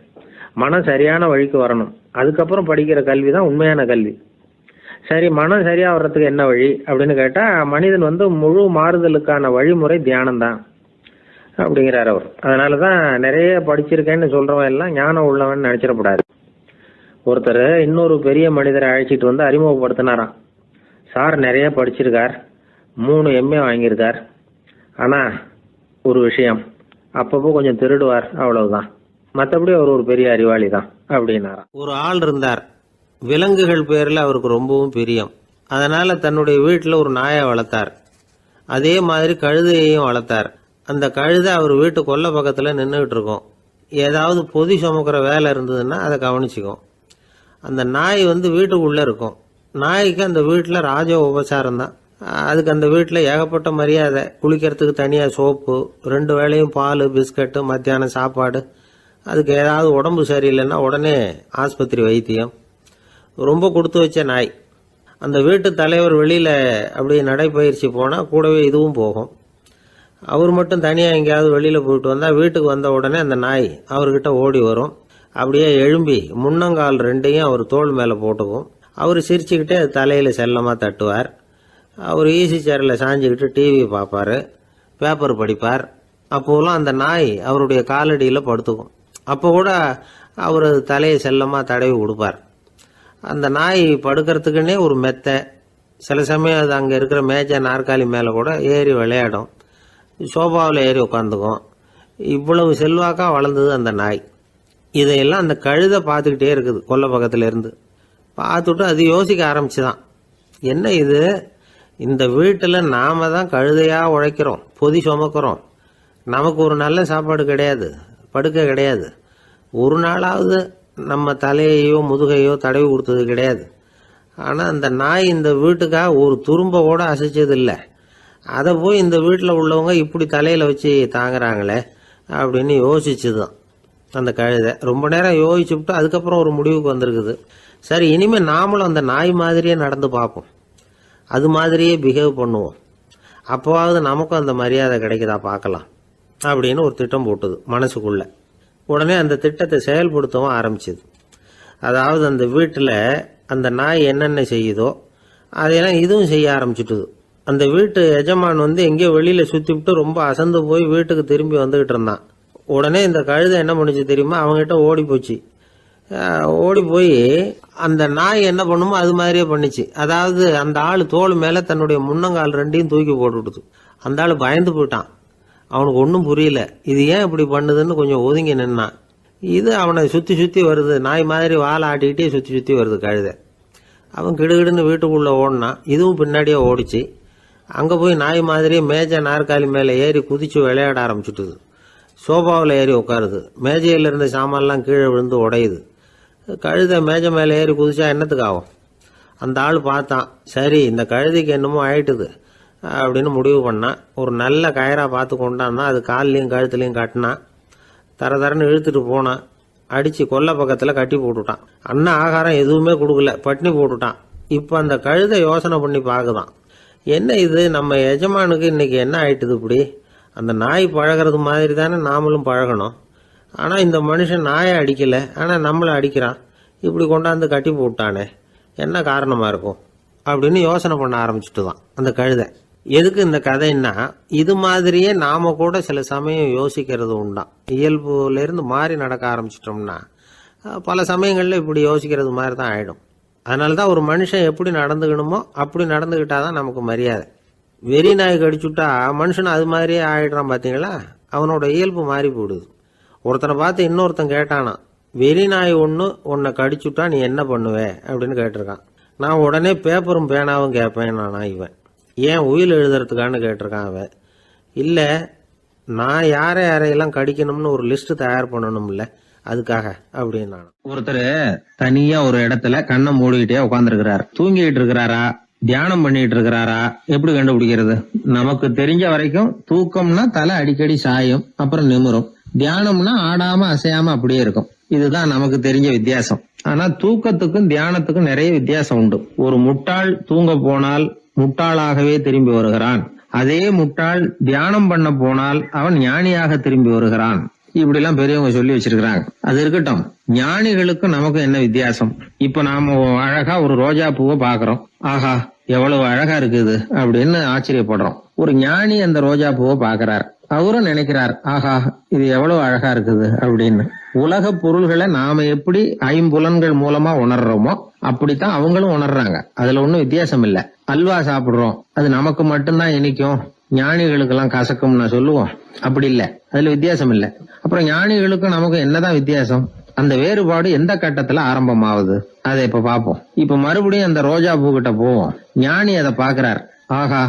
மனம் சரியான வழிக்கு வரணும், அதுக்கப்புறம் படிக்கிற கல்வி தான் உண்மையான கல்வி. சரி, மனம் சரியா வர்றதுக்கு என்ன வழி அப்படின்னு கேட்டா, மனிதன் முழு மாறுதலுக்கான வழிமுறை தியானம் தான் அப்படிங்கிறார் அவர். அதனாலதான் நிறைய படிச்சிருக்கேன்னு சொல்றவன் எல்லாம் ஞானம் உள்ளவன் நினைச்சிடக்கூடாது. ஒருத்தர் இன்னொரு பெரிய மனிதரை அழைச்சிட்டு அறிமுகப்படுத்தினாராம். சார் நிறைய படிச்சிருக்கார், 3 MA வாங்கியிருக்கார், ஆனா ஒரு விஷயம், அப்பப்போ கொஞ்சம் திருடுவார், அவ்வளவுதான், மற்றபடி அவர் ஒரு பெரிய அறிவாளி தான் அப்படின்னாராம். ஒரு ஆள் இருந்தார், விலங்குகள் பேரில் அவருக்கு ரொம்பவும் பிரியம். அதனால தன்னுடைய வீட்டில் ஒரு நாயை வளர்த்தார். அதே மாதிரி கழுதையையும் வளர்த்தார். அந்த கழுதை அவர் வீட்டு கொல்லை பக்கத்தில் நின்றுகிட்டு இருக்கும். ஏதாவது பொதி சுமக்கிற வேலை இருந்ததுன்னா அதை கவனிச்சுக்கும். அந்த நாய் வீட்டுக்குள்ளே இருக்கும். நாய்க்கு அந்த வீட்டில் ராஜ உபசாரம் தான். அதுக்கு அந்த வீட்டில் ஏகப்பட்ட மரியாதை. குளிக்கிறதுக்கு தனியாக சோப்பு, 2 வேளையும் பால், பிஸ்கட்டு, மத்தியானம் சாப்பாடு. அதுக்கு ஏதாவது உடம்பு சரியில்லைன்னா உடனே ஆஸ்பத்திரி வைத்தியம். ரொம்ப கொடுத்து வச்ச நாய். அந்த வீட்டு தலைவர் வெளியில் அப்படியே நடைப்பயிற்சி போனால் கூடவே இதுவும் போகும். அவர் மட்டும் தனியாக எங்கேயாவது வெளியில் போயிட்டு வந்தால் வீட்டுக்கு வந்த உடனே அந்த நாய் அவர்கிட்ட ஓடி வரும். அப்படியே எழும்பி முன்னங்கால் 2ஐயும் அவர் தோள் மேலே போட்டுக்கும். அவர் சிரிச்சுக்கிட்டே அது தலையில் செல்லமாக தட்டுவார். அவர் ஈசி சேரில் சாஞ்சிக்கிட்டு டிவி பார்ப்பார், பேப்பர் படிப்பார். அப்போலாம் அந்த நாய் அவருடைய காலடியில் படுத்துக்கும். அப்போ கூட அவர் தலையை செல்லமாக தடவி கொடுப்பார். அந்த நாய் படுக்கிறதுக்குன்னே ஒரு மெத்தை, சில சமயம் அது அங்கே இருக்கிற மேஜை நாற்காலி மேலே கூட ஏறி விளையாடும், சோபாவில் ஏறி உட்காந்துக்கும். இவ்வளவு செல்வாக்காக வளர்ந்தது அந்த நாய். இதையெல்லாம் அந்த கழுதை பார்த்துக்கிட்டே இருக்குது கொல்லை பக்கத்துல இருந்து. பார்த்துட்டு அது யோசிக்க ஆரம்பிச்சுதான், என்ன இது, இந்த வீட்டில் நாம தான் கழுதையாக உழைக்கிறோம், பொதி சுமக்கிறோம், நமக்கு ஒரு நல்ல சாப்பாடு கிடையாது, படுக்க கிடையாது, ஒரு நாளாவது நம்ம தலையையோ முதுகையோ தடவி கொடுத்தது கிடையாது. ஆனால் அந்த நாய் இந்த வீட்டுக்காக ஒரு துரும்ப கூட அசைச்சது இல்லை. அதை போய் இந்த வீட்டில் உள்ளவங்க இப்படி தலையில் வச்சு தாங்குறாங்களே அப்படின்னு யோசிச்சுதான் அந்த கழுதை. ரொம்ப நேரம் யோசிச்சுவிட்டு அதுக்கப்புறம் ஒரு முடிவுக்கு வந்திருக்குது. சரி, இனிமேல் நாமளும் அந்த நாய் மாதிரியே நடந்து பார்ப்போம், அது மாதிரியே பிஹேவ் பண்ணுவோம், அப்போவாவது நமக்கும் அந்த மரியாதை கிடைக்குதா பார்க்கலாம் அப்படின்னு ஒரு திட்டம் போட்டுது மனசுக்குள்ள. உடனே அந்த திட்டத்தை செயல்படுத்தவும் ஆரம்பிச்சுது. அதாவது அந்த வீட்டில் அந்த நாய் என்னென்ன செய்யுதோ அதையெல்லாம் இதுவும் செய்ய ஆரம்பிச்சுட்டுது. அந்த வீட்டு எஜமான் எங்கேயோ வெளியில் சுற்றிவிட்டு ரொம்ப அசந்து போய் வீட்டுக்கு திரும்பி வந்துக்கிட்டு இருந்தான். உடனே இந்த கழுதை என்ன பண்ணுச்சு தெரியுமா, அவங்ககிட்ட ஓடி போச்சு. ஓடி போய் அந்த நாய் என்ன பண்ணுமோ அது மாதிரியே பண்ணிச்சு. அதாவது அந்த ஆள் தோல் மேலே தன்னுடைய முன்னங்கால் ரெண்டையும் தூக்கி போட்டுவிடுது. அந்த ஆள் பயந்து போயிட்டான். அவனுக்கு ஒன்றும் புரியல, இது ஏன் இப்படி பண்ணுதுன்னு கொஞ்சம் ஒதுங்கி நின்னான். இது அவனை சுற்றி சுற்றி வருது, நாய் மாதிரி வாழை ஆட்டிக்கிட்டே சுற்றி சுற்றி வருது கழுதை. அவன் கிடுகிடுன்னு வீட்டுக்குள்ளே ஓடினான். இதுவும் பின்னாடியே ஓடிச்சு. அங்கே போய் நாய் மாதிரியே மேஜை நாற்காலி மேலே ஏறி குதிச்சு விளையாட ஆரம்பிச்சுட்டுது. சோபாவில் ஏறி உட்காருது. மேஜையில் இருந்த சாமான்லாம் கீழே விழுந்து உடையுது. கழுதை மேஜை மேலே ஏறி குதிச்சா என்னத்துக்கு ஆகும்? அந்த ஆள் பார்த்தான், சரி இந்த கழுதைக்கு என்னமோ ஆயிட்டுது அப்படின்னு முடிவு பண்ணான். ஒரு நல்ல கயராக பார்த்து கொண்டான்னா அது கால்லையும் கழுத்துலையும் கட்டினான். தரன்னு இழுத்துட்டு போனான். அடித்து கொல்லை பக்கத்தில் கட்டி போட்டுட்டான். அண்ணா ஆகாரம் எதுவுமே கொடுக்கல, பட்னி போட்டுட்டான். இப்போ அந்த கழுதை யோசனை பண்ணி பார்க்குதான், என்ன இது நம்ம எஜமானுக்கு இன்னைக்கு என்ன ஆயிட்டுது இப்படி? அந்த நாய் பழகிறது மாதிரி தானே நாமளும் பழகணும். ஆனால் இந்த மனுஷன் நாயை அடிக்கலை, ஆனால் நம்மளை அடிக்கிறான். இப்படி கொண்டாந்து கட்டி போட்டானே, என்ன காரணமாக இருக்கும் அப்படின்னு யோசனை பண்ண ஆரம்பிச்சுட்டு தான் அந்த கழுதை. எதுக்கு இந்த கதைன்னா, இது மாதிரியே நாம கூட சில சமயம் யோசிக்கிறது உண்டாம். இயல்புலேருந்து மாறி நடக்க ஆரம்பிச்சிட்டோம்னா பல சமயங்களில் இப்படி யோசிக்கிறது மாதிரி தான் ஆகிடும். அதனால தான் ஒரு மனுஷன் எப்படி நடந்துக்கணுமோ அப்படி நடந்துக்கிட்டாதான் நமக்கு மரியாதை. வெறி நாய் கடிச்சுட்டா மனுஷன் அது மாதிரியே ஆகிடுறான் பார்த்தீங்களா, அவனோட இயல்பு மாறி போடுது. ஒருத்தனை பார்த்து இன்னொருத்தன் கேட்டானா, வெறி நாய் உன்னை கடிச்சுட்டா நீ என்ன பண்ணுவே அப்படின்னு கேட்டிருக்கான். நான் உடனே பேப்பரும் பேனாவும் கேட்பேன் நானா இவன். ஏன் உயில் எழுதுறதுக்கான்னு கேட்டிருக்கான் அவன். இல்லை, நான் யாரையெல்லாம் கடிக்கணும்னு ஒரு லிஸ்ட் தயார் பண்ணணும்ல, அதுக்காக அப்படின்னு நான். ஒருத்தர் தனியா ஒரு இடத்துல கண்ணை மூடிக்கிட்டே உட்காந்துருக்கிறார். தூங்கிட்டு இருக்கிறாரா, தியானம் பண்ணிட்டு இருக்கிறாரா, எப்படி கண்டுபிடிக்கிறது? நமக்கு தெரிஞ்ச வரைக்கும் தூக்கம்னா தலை அடிக்கடி சாயும், அப்புறம் நிமிரும். தியானம்னா ஆடாம அசையாம அப்படியே இருக்கும். இதுதான் நமக்கு தெரிஞ்ச வித்தியாசம். ஆனா தூக்கத்துக்கும் தியானத்துக்கும் நிறைய வித்தியாசம் உண்டு. ஒரு முட்டாள் தூங்க போனால் முட்டாளாகவே திரும்பி வருகிறான். அதே முட்டாள் தியானம் பண்ண போனால் அவன் ஞானியாக திரும்பி வருகிறான். இப்படி எல்லாம் பெரியவங்க சொல்லி வச்சிருக்கிறாங்க. அது இருக்கட்டும், ஞானிகளுக்கும் நமக்கும் என்ன வித்தியாசம்? இப்ப நாம அழகா ஒரு ரோஜா பூவை பாக்குறோம், ஆஹா எவ்வளவு அழகா இருக்குது அப்படின்னு ஆச்சரியப்படுறோம். ஒரு ஞானி அந்த ரோஜா பூவை பாக்குறார், அவரும் நினைக்கிறார், ஆஹா இது எவ்வளவு அழகா இருக்குது அப்படின்னு. உலக பொருள்களை நாம எப்படி ஐம்புலன்கள் மூலமா உணர்றோமோ அப்படித்தான் அவங்களும் உணர்றாங்க. அதுல ஒன்னும் வித்தியாசம் இல்ல. அல்வா சாப்பிடுறோம், அது நமக்கு மட்டும்தான் இனிக்கும், ஞானிகளுக்கு எல்லாம் கசக்கும்னு சொல்லுவோம். அப்படி இல்ல, அதுல வித்தியாசம் இல்ல. அப்புறம் ஞானிகளுக்கும் நமக்கும் என்னதான் வித்தியாசம்? அந்த வேறுபாடு எந்த கட்டத்துல ஆரம்பமாகுது அதை இப்ப பாப்போம். இப்ப மறுபடியும் அந்த ரோஜா பூ கிட்ட போவோம். ஞானி அதை பாக்குறார், ஆஹா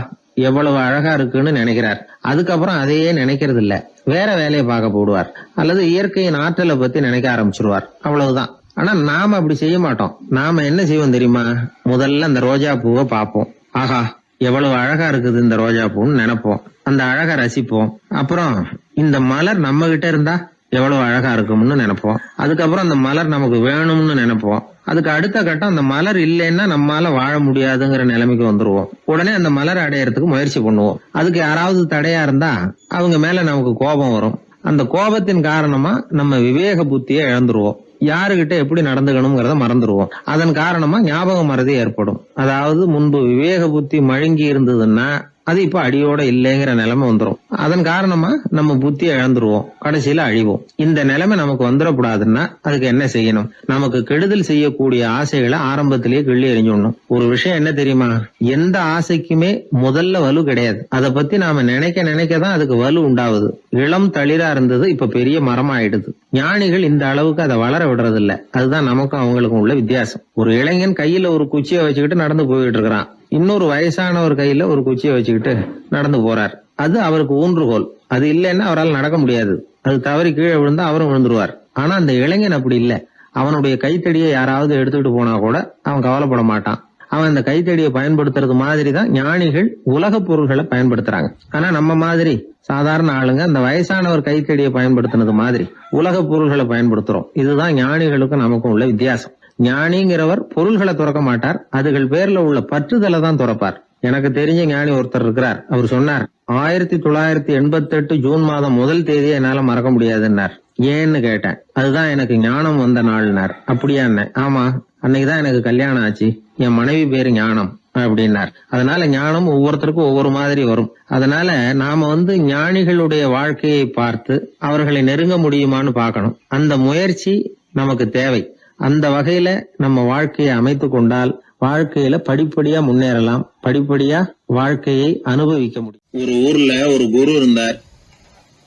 எவ்வளவு அழகா இருக்குன்னு நினைக்கிறார். அதுக்கப்புறம் அதையே நினைக்கிறது இல்ல, வேற வேலையை பார்க்க போடுவார், அல்லது இயற்கையின் ஆற்றலை பத்தி நினைக்க ஆரம்பிச்சிருவார். அவ்வளவுதான். ஆனா நாம அப்படி செய்ய மாட்டோம். நாம என்ன செய்வோம் தெரியுமா? முதல்ல அந்த ரோஜா பூவை பார்ப்போம், ஆஹா எவ்வளவு அழகா இருக்குது இந்த ரோஜா பூன்னு நினைப்போம். அந்த அழகை ரசிப்போம். அப்புறம் இந்த மலர் நம்ம கிட்ட இருந்தா எவ்வளவு அழகா இருக்கும்னு நினைப்போம். அதுக்கப்புறம் அந்த மலர் நமக்கு வேணும்னு நினைப்போம். அதுக்கு அடுத்த கட்டம், அந்த மலர் இல்லைன்னா நம்மளால வாழ முடியாதுங்கிற நிலைமைக்கு வந்துருவோம். உடனே அந்த மலர் அடையறதுக்கு முயற்சி பண்ணுவோம். அதுக்கு யாராவது தடையா இருந்தா அவங்க மேல நமக்கு கோபம் வரும். அந்த கோபத்தின் காரணமா நம்ம விவேக புத்தியை இழந்துருவோம். யாருகிட்ட எப்படி நடந்துக்கணுங்கிறத மறந்துடுவோம். அதன் காரணமா ஞாபக மறதி ஏற்படும். அதாவது முன்பு விவேக புத்தி மழுங்கி இருந்ததுன்னா அது இப்ப அடியோட இல்லைங்கிற நிலைமை வந்துடும். அதன் காரணமா நம்ம புத்தியை இழந்துருவோம், கடைசியில அழிவோம். இந்த நிலைமை நமக்கு வந்துடக்கூடாதுன்னா அதுக்கு என்ன செய்யணும்? நமக்கு கெடுதல் செய்யக்கூடிய ஆசைகளை ஆரம்பத்திலேயே கிள்ளி எறிஞ்சிடணும். ஒரு விஷயம் என்ன தெரியுமா? எந்த ஆசைக்குமே முதல்ல வலு கிடையாது. அதை பத்தி நாம நினைக்கதான் அதுக்கு வலு உண்டாகுது. இளம் தளிரா இருந்தது இப்ப பெரிய மரமாயிடுது. ஞானிகள் இந்த அளவுக்கு அதை வளர விடுறது இல்ல. அதுதான் நமக்கும் அவங்களுக்கும் உள்ள வித்தியாசம். ஒரு இளைஞன் கையில ஒரு குச்சியை வச்சுக்கிட்டு நடந்து போயிட்டு இருக்கிறான். இன்னொரு வயசானவர் கையில ஒரு குச்சியை வச்சுக்கிட்டு நடந்து போறார். அது அவருக்கு ஊன்றுகோல். அது இல்லைன்னா அவரால் நடக்க முடியாது. அது தவறி கீழே விழுந்தா அவரும் விழுந்துருவார். ஆனா அந்த இளைஞன் அப்படி இல்லை. அவனுடைய கைத்தடியை யாராவது எடுத்துட்டு போனா கூட அவன் கவலைப்பட மாட்டான். அவன் அந்த கைத்தடியை பயன்படுத்துறது மாதிரி தான் ஞானிகள் உலக பொருள்களை பயன்படுத்துறாங்க. ஆனா நம்ம மாதிரி சாதாரண ஆளுங்க அந்த வயசானவர் கைத்தடியை பயன்படுத்தினது மாதிரி உலக பொருள்களை பயன்படுத்துறோம். இதுதான் ஞானிகளுக்கும் நமக்கும் உள்ள வித்தியாசம். ஞானிங்கிறவர் பொருள்களை துறக்க மாட்டார், அதுகள் பேர்ல உள்ள பற்றுதலை தான் துறப்பார். எனக்கு தெரிஞ்ச ஞானி ஒருத்தர் இருக்கிறார். அவர் சொன்னார், 1988 ஜூன் மாதம் 1 தேதியை என்னால மறக்க முடியாதுன்னார். ஏன்னு கேட்டேன். அதுதான் எனக்கு ஞானம் வந்த நாள்னார். அப்படியா? ஆமா, அன்னைக்குதான் எனக்கு கல்யாணம் ஆச்சு, என் மனைவி பேரு ஞானம் அப்படின்னார். அதனால ஞானம் ஒவ்வொருத்தருக்கும் ஒவ்வொரு மாதிரி வரும். அதனால நாம ஞானிகளுடைய வாழ்க்கையை பார்த்து அவர்களை நெருங்க முடியுமான்னு பார்க்கணும். அந்த முயற்சி நமக்கு தேவை. அந்த வகையில நம்ம வாழ்க்கையை அமைத்து கொண்டால் வாழ்க்கையில படிப்படியா முன்னேறலாம், படிப்படியா வாழ்க்கையை அனுபவிக்க முடியும். ஒரு ஊர்ல ஒரு குரு இருந்தார்.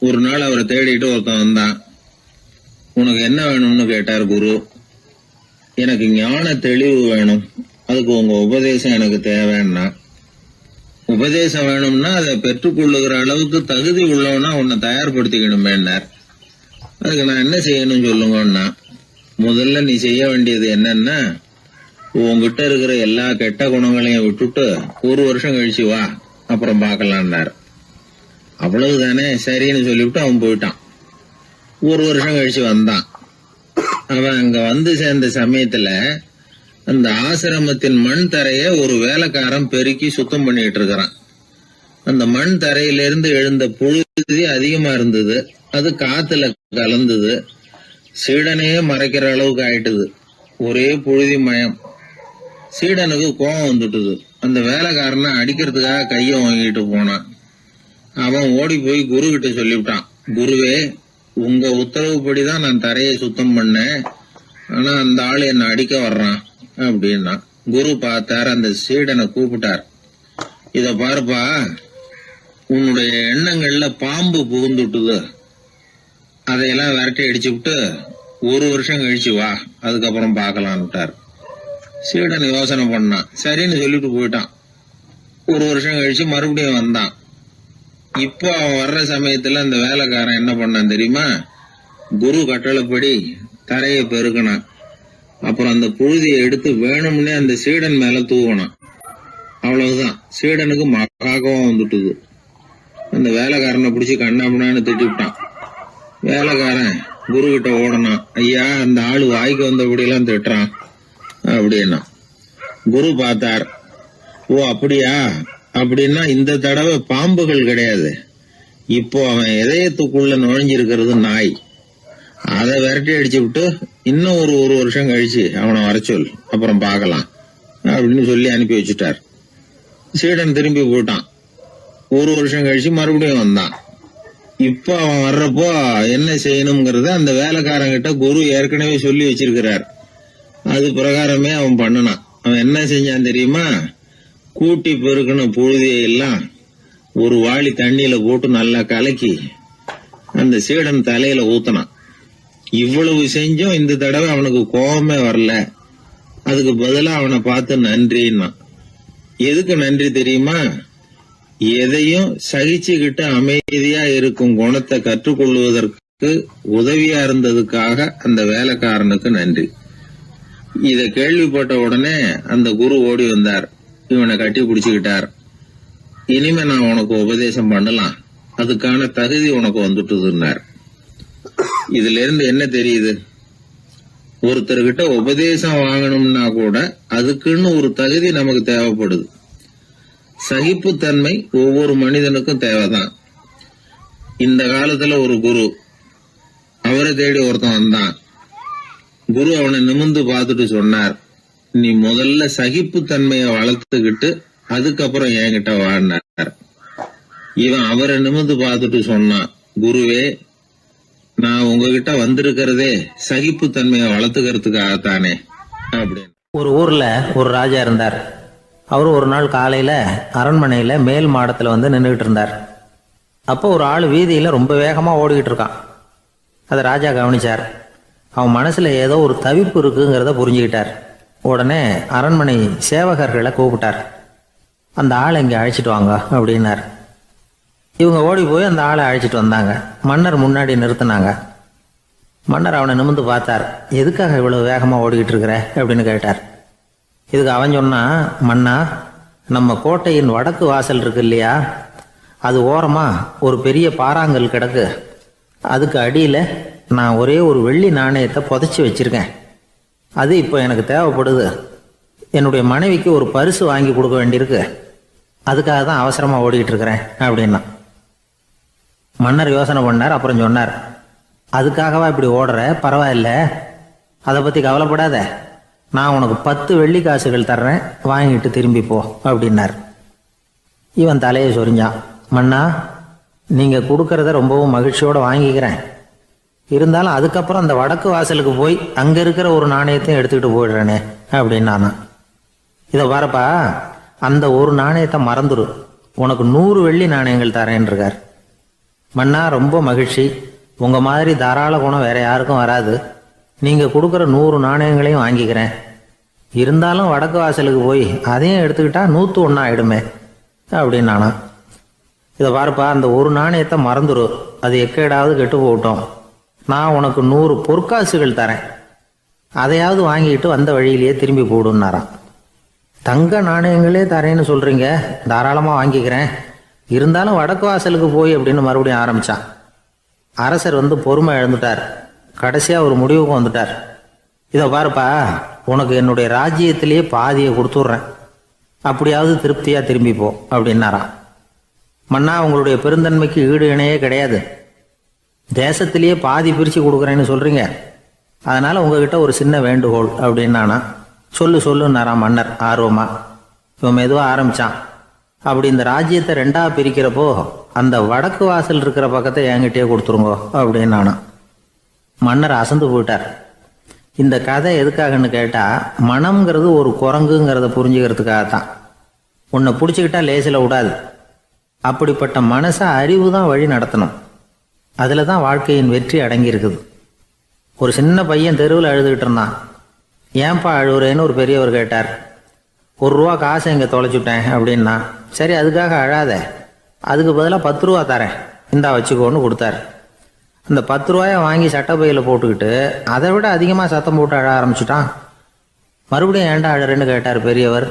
ஒரு நாள் அவரை தேடிட்டு ஒருத்தன் வந்தான். உனக்கு என்ன வேணும்னு கேட்டார் குரு. எனக்கு ஞான தெளிவு வேணும், அதுக்கு உங்க உபதேசம் எனக்கு தேவைன்னா. உபதேசம் வேணும்னா அதை பெற்றுக்கொள்ளுகிற அளவுக்கு தகுதி உள்ளவனா உன்னை தயார்படுத்திக்கணுமேன்னார். அதுக்கு நான் என்ன செய்யணும் சொல்லுங்கன்னா, முதல்ல நீ செய்ய வேண்டியது என்னன்னா, உங்ககிட்ட இருக்கிற எல்லா கெட்ட குணங்களையும் விட்டுட்டு 1 வருஷம் கழிச்சு வா, அப்புறம் பார்க்கலான்னார். அவ்வளவுதானே, சரின்னு சொல்லிவிட்டு அவன் போயிட்டான். 1 வருஷம் கழிச்சு வந்தான். அவன் அங்க வந்து சேர்ந்த சமயத்துல அந்த ஆசிரமத்தின் மண் தரைய ஒரு வேலைக்காரன் பெருக்கி சுத்தம் பண்ணிட்டு இருக்கிறான். அந்த மண் தரையிலிருந்து எழுந்த புழுதி அதிகமா இருந்தது. அது காத்துல கலந்தது. சீடனையே மறைக்கிற அளவுக்கு ஆயிட்டுது. ஒரே புழுதி மயம். சீடனுக்கு கோபம் வந்துட்டுது. அந்த வேலைக்காரனை அடிக்கிறதுக்காக கைய வாங்கிட்டு போனான். அவன் ஓடி போய் குரு கிட்ட சொல்லிவிட்டான், குருவே, உங்க உத்தரவுப்படிதான் நான் தரையை சுத்தம் பண்ணேன், ஆனா அந்த ஆளு என்ன அடிக்க வர்றான் அப்படின்னா. குரு பார்த்தார், அந்த சீடனை கூப்பிட்டார். இத பாருப்பா, உன்னுடைய எண்ணங்கள்ல பாம்பு புகுந்துட்டுது, அதையெல்லாம் விரட்டி அடிச்சு விட்டு 1 வருஷம் கழிச்சு வா, அதுக்கப்புறம் பார்க்கலான்னுட்டார். சீடன் யோசனை பண்ணான். சரின்னு சொல்லிட்டு போயிட்டான். 1 வருஷம் கழிச்சு மறுபடியும் வந்தான். இப்போ அவன் வர்ற சமயத்துல அந்த வேலைக்காரன் என்ன பண்ணான் தெரியுமா? குரு கட்டளைப்படி தரையை பெருக்கினான். அப்புறம் அந்த புழுதியை எடுத்து வேணும்னே அந்த சீடன் மேல தூவினான். அவ்வளவுதான். சீடனுக்கு மகாகம் வந்துட்டுது. அந்த வேலைக்காரனை பிடிச்சி கண்ணாமண்ணான்னு திட்டிவிட்டான். வேலைக்காரன் குரு கிட்ட ஓடனான். ஐயா, அந்த ஆளு வாய்க்கு வந்தபடியெல்லாம் திட்டுறான் அப்படின்னா. குரு பார்த்தார். ஓ அப்படியா? அப்படின்னா இந்த தடவை பாம்புகள் கிடையாது, இப்போ அவன் இதயத்துக்குள்ள நுழைஞ்சிருக்கிறது நாய். அதை விரட்டி அடிச்சு விட்டு இன்னும் ஒரு 1 வருஷம் கழிச்சு அவனை வர சொல், அப்புறம் பார்க்கலாம் அப்படின்னு சொல்லி அனுப்பி வச்சுட்டார். சீடன் திரும்பி போயிட்டான். 1 வருஷம் கழிச்சு மறுபடியும் வந்தான். இப்போ அவன் வர்றப்போ என்ன செய்யணுங்கிறத அந்த வேலைக்காரங்கிட்ட குரு ஏற்கனவே சொல்லி வச்சிருக்கிறார். அது பிரகாரமே அவன் பண்ணனான். அவன் என்ன செஞ்சான் தெரியுமா? கூட்டி பெருக்கின புழுதியை எல்லாம் ஒரு வாளி தண்ணியில போட்டு நல்லா கலக்கி அந்த சீடன் தலையில ஊத்தினான். இவ்வளவு செஞ்சும் இந்த தடவை அவனுக்கு கோபமே வரல. அதுக்கு பதிலா அவனை பார்த்து நன்றின்னா. எதுக்கு நன்றி தெரியுமா? எதையும் சகிச்சுக்கிட்டு அமைதியா இருக்கும் குணத்தை கற்றுக்கொள்வதற்கு உதவியா இருந்ததுக்காக அந்த வேலைக்காரனுக்கு நன்றி. இத கேள்விப்பட்ட உடனே அந்த குரு ஓடி வந்தார். இவனை கட்டி பிடிச்சுக்கிட்டார். இனிமே நான் உனக்கு உபதேசம் பண்ணலாம், அதுக்கான தகுதி உனக்கு வந்துட்டுதுன்னார். இதுல இருந்து என்ன தெரியுது? ஒருத்தர்கிட்ட உபதேசம் வாங்கணும்னா கூட அதுக்குன்னு ஒரு தகுதி நமக்கு தேவைப்படுது. சகிப்புத்தன்மை ஒவ்வொரு மனிதனுக்கும் தேவைதான். இந்த காலத்துல ஒரு குரு, அவரை தேடி ஒருத்தன் வந்தான். குரு அவனை நிமிர்ந்து பார்த்துட்டு சொன்னார், நீ முதல்ல சகிப்புத்தன்மைய வளர்த்துக்கிட்டு அதுக்கப்புறம் என்கிட்ட வாழ்னார். இவன் அவரை நிமிர்ந்து பார்த்துட்டு சொன்னான், குருவே, நான் உங்ககிட்ட வந்திருக்கிறதே சகிப்புத்தன்மைய வளர்த்துக்கிறதுக்காகத்தானே அப்படின்னு. ஒரு ஊர்ல ஒரு ராஜா இருந்தார். அவர் ஒரு நாள் காலையில அரண்மனையில மேல் மாடத்துல வந்து நின்றுகிட்டு இருந்தார். அப்போ ஒரு ஆள் வீதியில ரொம்ப வேகமா ஓடிக்கிட்டு இருக்கான். அதை ராஜா கவனிச்சார். அவன் மனசுல ஏதோ ஒரு தவிப்பு இருக்குங்கிறத புரிஞ்சுக்கிட்டார். உடனே அரண்மனை சேவகர்களை கூப்பிட்டார். அந்த ஆளை இங்கே அழைச்சிட்டு வாங்க அப்படின்னார். இவங்க ஓடி போய் அந்த ஆளை அழைச்சிட்டு வந்தாங்க. மன்னர் முன்னாடி நிறுத்தினாங்க. மன்னர் அவனை நிமிர்ந்து பார்த்தார். எதுக்காக இவ்வளவு வேகமாக ஓடிக்கிட்டு இருக்கிற அப்படின்னு கேட்டார். இதுக்கு அவன் சொன்னான், மன்னா, நம்ம கோட்டையின் வடக்கு வாசல் இருக்கு இல்லையா, அது ஓரமாக ஒரு பெரிய பாறாங்கல் கிடக்கு. அதுக்கு அடியில் நான் ஒரே ஒரு வெள்ளி நாணயத்தை புதைச்சி வச்சிருக்கேன். அது இப்போ எனக்கு தேவைப்படுது. என்னுடைய மனைவிக்கு ஒரு பரிசு வாங்கி கொடுக்க வேண்டியிருக்கு. அதுக்காக தான் அவசரமாக ஓடிக்கிட்டு இருக்கிறேன் அப்படின்னா. மன்னர் யோசனை பண்ணார். அப்புறம் சொன்னார், அதுக்காகவா இப்படி ஓடுற? பரவாயில்ல, அதை பற்றி கவலைப்படாத. நான் உனக்கு 10 வெள்ளி காசுகள் தர்றேன், வாங்கிட்டு திரும்பி போ அப்படின்னார். இவன் தலையை சொரிஞ்சான். மன்னா, நீங்கள் கொடுக்கறத ரொம்பவும் மகிழ்ச்சியோடு வாங்கிக்கிறேன். இருந்தாலும் அதுக்கப்புறம் அந்த வடக்கு வாசலுக்கு போய் அங்கே இருக்கிற ஒரு நாணயத்தையும் எடுத்துக்கிட்டு போயிடுறேனே அப்படின்னானா. இதை பாருப்பா, அந்த ஒரு நாணயத்தை மறந்துடு, உனக்கு 100 வெள்ளி நாணயங்கள் தரேன்னு இருக்கார். மன்னா, ரொம்ப மகிழ்ச்சி. உங்கள் மாதிரி தாராள குணம் வேற யாருக்கும் வராது. நீங்கள் கொடுக்குற 100 நாணயங்களையும் வாங்கிக்கிறேன். இருந்தாலும் வடக்கு வாசலுக்கு போய் அதையும் எடுத்துக்கிட்டா 101 ஆயிடுமே அப்படின்னானா. இதை பாருப்பா, அந்த ஒரு நாணயத்தை மறந்துடு, அது எக்கேடாவது கெட்டு போகட்டும். நான் உனக்கு 100 பொற்காசுகள் தரேன், அதையாவது வாங்கிட்டு வந்த வழியிலேயே திரும்பி போடுன்னாரான். தங்க நாணயங்களே தரேன்னு சொல்கிறீங்க, தாராளமாக வாங்கிக்கிறேன். இருந்தாலும் வடக்கு வாசலுக்கு போய் அப்படின்னு மறுபடியும் ஆரம்பித்தான். அரசர் பொறுமை இழந்துட்டார். கடைசியாக ஒரு முடிவுக்கு வந்துட்டார். இதை பாருப்பா, உனக்கு என்னுடைய ராஜ்யத்திலேயே பாதியை கொடுத்துட்றேன், அப்படியாவது திருப்தியாக திரும்பி போ அப்படின்னாரான். மன்னா, உங்களுடைய பெருந்தன்மைக்கு ஈடு இணையே கிடையாது. தேசத்திலேயே பாதி பிரித்து கொடுக்குறேன்னு சொல்கிறீங்க, அதனால் உங்ககிட்ட ஒரு சின்ன வேண்டுகோள் அப்படின்னானா. சொல்லுன்னாராம் மன்னர் ஆர்வமா. இவன் மெதுவாக ஆரம்பித்தான். அப்படி இந்த ராஜ்யத்தை 2ஆக பிரிக்கிறப்போ அந்த வடக்கு வாசல் இருக்கிற பக்கத்தை என்கிட்டயே கொடுத்துருங்கோ அப்படின்னானா. மன்னர் அசந்து போயிட்டார். இந்த கதை எதுக்காகன்னு கேட்டால், மனம்ங்கிறது ஒரு குரங்குங்கிறத புரிஞ்சுக்கிறதுக்காகத்தான். உன்னை பிடிச்சிக்கிட்டா லேசில் விடாது. அப்படிப்பட்ட மனசை அறிவு தான் வழி நடத்தணும். அதில் தான் வாழ்க்கையின் வெற்றி அடங்கி இருக்குது. ஒரு சின்ன பையன் தெருவில் அழுதுகிட்டு இருந்தான். ஏன்பா அழுவுறேன்னு ஒரு பெரியவர் கேட்டார். 1 ரூபா காசை இங்கே தொலைச்சுட்டேன் அப்படின்னா. சரி, அதுக்காக அழாத, அதுக்கு பதிலாக 10 ரூபா தரேன், இந்தா வச்சுக்கோன்னு கொடுத்தாரு. அந்த 10 ரூபாயை வாங்கி சட்டப்பையில் போட்டுக்கிட்டு அதை விட அதிகமாக சத்தம் போட்டு அழ ஆரம்பிச்சுட்டான். மறுபடியும் ஏன்டா அழறேன்னு கேட்டார் பெரியவர்.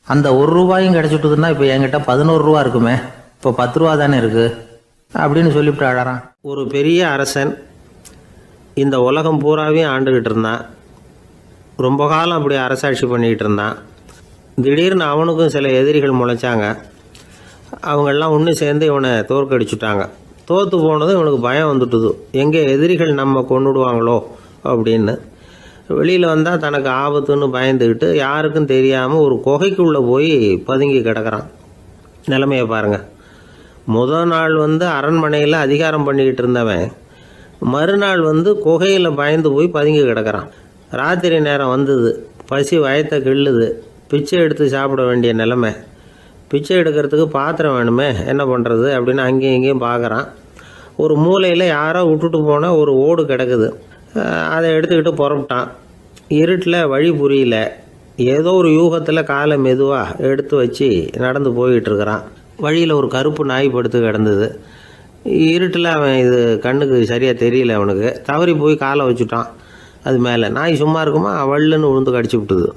அந்த 1 ரூபாயும் கிடச்சிட்டுதுன்னா இப்போ என்கிட்ட 11 ரூபா இருக்குமே, இப்போ 10 ரூபா தானே இருக்குது அப்படின்னு சொல்லிவிட்டு அழறான். ஒரு பெரிய அரசன் இந்த உலகம் பூராவையும் ஆண்டுகிட்டு இருந்தான். ரொம்ப காலம் அப்படி அரசாட்சி பண்ணிக்கிட்டு இருந்தான். திடீர்னு அவனுக்கும் சில எதிரிகள் முளைச்சாங்க. அவங்கெல்லாம் ஒன்று சேர்ந்து இவனை தோற்கடிச்சுட்டாங்க. தோற்று போனதும் இவனுக்கு பயம் வந்துட்டுது, எங்கே எதிரிகள் நம்ம கொண்டுடுவாங்களோ அப்படின்னு. வெளியில் வந்தால் தனக்கு ஆபத்துன்னு பயந்துக்கிட்டு யாருக்கும் தெரியாமல் ஒரு குகைக்குள்ளே போய் பதுங்கி கிடக்கிறான். நிலைமையை பாருங்கள். முதல் நாள் அரண்மனையில் அதிகாரம் பண்ணிக்கிட்டு இருந்தவன் மறுநாள் குகையில் பயந்து போய் பதுங்கி கிடக்கிறான். ராத்திரி நேரம் வந்தது, பசி வயத்தை கிள்ளுது, பிச்சை எடுத்து சாப்பிட வேண்டிய நிலைமை. பிச்சை எடுக்கிறதுக்கு பாத்திரம் வேணுமே, என்ன பண்ணுறது அப்படின்னு அங்கேயும் இங்கேயும் பார்க்குறான். ஒரு மூலையில் யாரோ விட்டுட்டு போன ஒரு ஓடு கிடக்குது. அதை எடுத்துக்கிட்டு புறப்பட்டான். இருட்டில் வழி புரியல. ஏதோ ஒரு யூகத்தில் காலை மெதுவாக எடுத்து வச்சு நடந்து போயிட்டுருக்கிறான். வழியில் ஒரு கருப்பு நாய் படுத்து கிடந்தது. இருட்டில் அவன் இது கண்ணுக்கு சரியாக தெரியல. அவனுக்கு தவறி போய் காலை வச்சுட்டான். அது மேலே நாய் சும்மா இருக்குமா, வள்ளுன்னு விழுந்து கடிச்சு விட்டுது.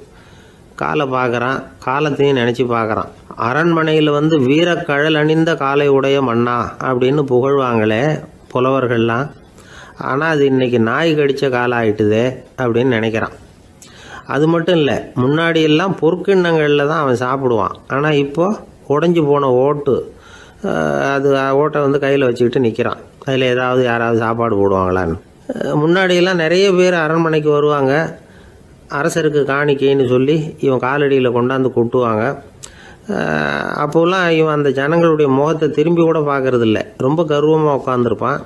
காலை பார்க்குறான், காலத்தையும் நினச்சி பார்க்குறான். அரண்மனையில் வீரக்கழல் அணிந்த காலை உடைய மன்னா அப்படின்னு புகழ்வாங்களே புலவர்கள்லாம். ஆனால் அது இன்றைக்கி நாய் கடித்த காலம் ஆகிட்டுதே அப்படின்னு நினைக்கிறான். அது மட்டும் இல்லை, முன்னாடியெல்லாம் பொற்கிண்ணங்களில் தான் அவன் சாப்பிடுவான். ஆனால் இப்போது உடஞ்சி போன ஓட்டு, அது ஓட்டை கையில் வச்சுக்கிட்டு நிற்கிறான். அதில் யாராவது சாப்பாடு போடுவாங்களான்னு. முன்னாடியெல்லாம் நிறைய பேர் அரண்மனைக்கு வருவாங்க. அரசருக்கு காணிக்கைன்னு சொல்லி இவன் காலடியில் கொண்டாந்து கொட்டுவாங்க. அப்போல்லாம் இவன் அந்த ஜனங்களுடைய முகத்தை திரும்பி கூட பார்க்கறதில்ல, ரொம்ப கர்வமாக உட்காந்துருப்பான்.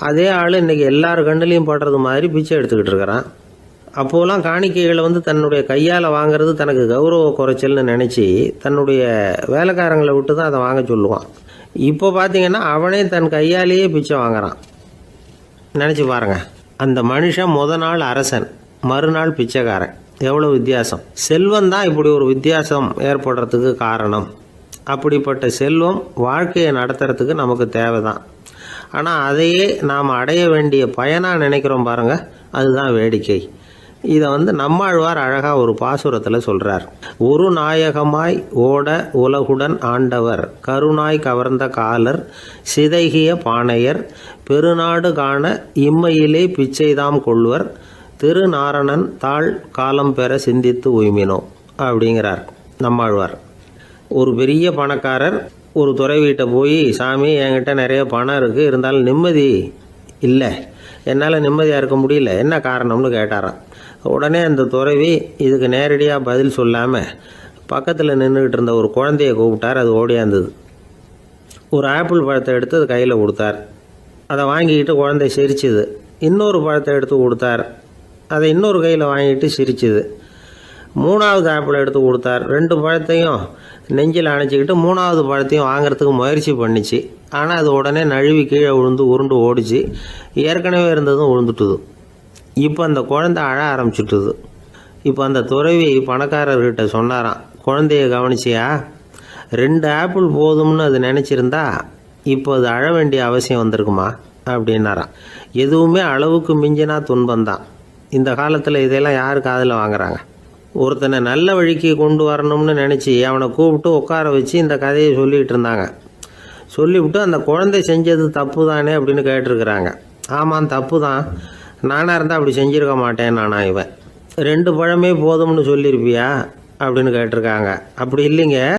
அதே ஆள் இன்றைக்கி எல்லார் கண்ணுலேயும் படுறது மாதிரி பிச்சை எடுத்துக்கிட்டு இருக்கிறான். அப்போலாம் காணிக்கைகளை தன்னுடைய கையால் வாங்கிறது தனக்கு கௌரவ குறைச்சல்னு நினச்சி தன்னுடைய வேலைக்காரங்களை விட்டு தான் அதை வாங்க சொல்லுவான். இப்போ பார்த்திங்கன்னா அவனே தன் கையாலேயே பிச்சை வாங்குறான். நினச்சி பாருங்கள், அந்த மனுஷன் முத நாள் அரசன், மறுநாள் பிச்சைக்காரன். எவ்வளோ வித்தியாசம்! செல்வம் தான் இப்படி ஒரு வித்தியாசம் ஏற்படுறதுக்கு காரணம். அப்படிப்பட்ட செல்வம் வாழ்க்கையை நடத்துறதுக்கு நமக்கு தேவை தான். ஆனால் அதையே நாம் அடைய வேண்டிய பயனாக நினைக்கிறோம் பாருங்க, அதுதான் வேடிக்கை. இதை நம்மாழ்வார் அழகாக ஒரு பாசுரத்தில் சொல்கிறார். ஒரு நாயகமாய் ஓட உலகுடன் ஆண்டவர் கருணாய் கவர்ந்த காலர் சிதைகிய பானையர் பெருநாடு காண இம்மையிலே பிச்சைதாம் கொள்வர் திருநாரணன் தாழ் காலம் பெற சிந்தித்து உய்மினோ அப்படிங்கிறார் நம்மாழ்வார். ஒரு பெரிய பணக்காரர் ஒரு துறவிகிட்ட போய், சாமி என்கிட்ட நிறைய பணம் இருக்குது, இருந்தாலும் நிம்மதி இல்லை, என்னால் நிம்மதியாக இருக்க முடியல, என்ன காரணம்னு கேட்டாராம். உடனே அந்த துறவி இதுக்கு நேரடியாக பதில் சொல்லாமல் பக்கத்தில் நின்றுக்கிட்டு இருந்த ஒரு குழந்தைய கூப்பிட்டார். அது ஓடியாந்தது. ஒரு ஆப்பிள் பழத்தை எடுத்து அது கையில் கொடுத்தார். அதை வாங்கிக்கிட்டு குழந்தை சிரிச்சுது. இன்னொரு பழத்தை எடுத்து கொடுத்தார். அதை இன்னொரு கையில் வாங்கிட்டு சிரிச்சுது. மூணாவது ஆப்பிள் எடுத்து கொடுத்தார். 2 பழத்தையும் நெஞ்சில் அணைச்சிக்கிட்டு 3வது பழத்தையும் வாங்கிறதுக்கு முயற்சி பண்ணிச்சு. ஆனால் அது உடனே நழுவி கீழே விழுந்து உருண்டு ஓடிச்சு. ஏற்கனவே இருந்ததும் விழுந்துட்டுது. இப்போ அந்த குழந்தை அழ ஆரம்பிச்சுட்டுது. இப்போ அந்த துறவி பணக்காரர்கிட்ட சொன்னாராம், குழந்தைய கவனிச்சியா, 2 ஆப்பிள் போதும்னு அது நினச்சிருந்தா இப்போ அது அழ வேண்டிய அவசியம் வந்திருக்குமா அப்படின்னாராம். எதுவுமே அளவுக்கு மிஞ்சினா துன்பந்தான். இந்த காலத்தில் இதெல்லாம் யார் காதில் வாங்குறாங்க? ஒருத்தனை நல்ல வழிக்கு கொண்டு வரணும்னு நினச்சி அவனை கூப்பிட்டு உட்கார வச்சு இந்த கதையை சொல்லிகிட்டு இருந்தாங்க. சொல்லிவிட்டு அந்த குழந்தை செஞ்சது தப்பு தானே அப்படின்னு கேட்டிருக்கிறாங்க. ஆமாம், தப்பு தான், நானாக இருந்தால் அப்படி செஞ்சுருக்க மாட்டேன் நானா இவன். 2 பழமே போதும்னு சொல்லியிருப்பியா அப்படின்னு கேட்டிருக்காங்க. அப்படி இல்லைங்க,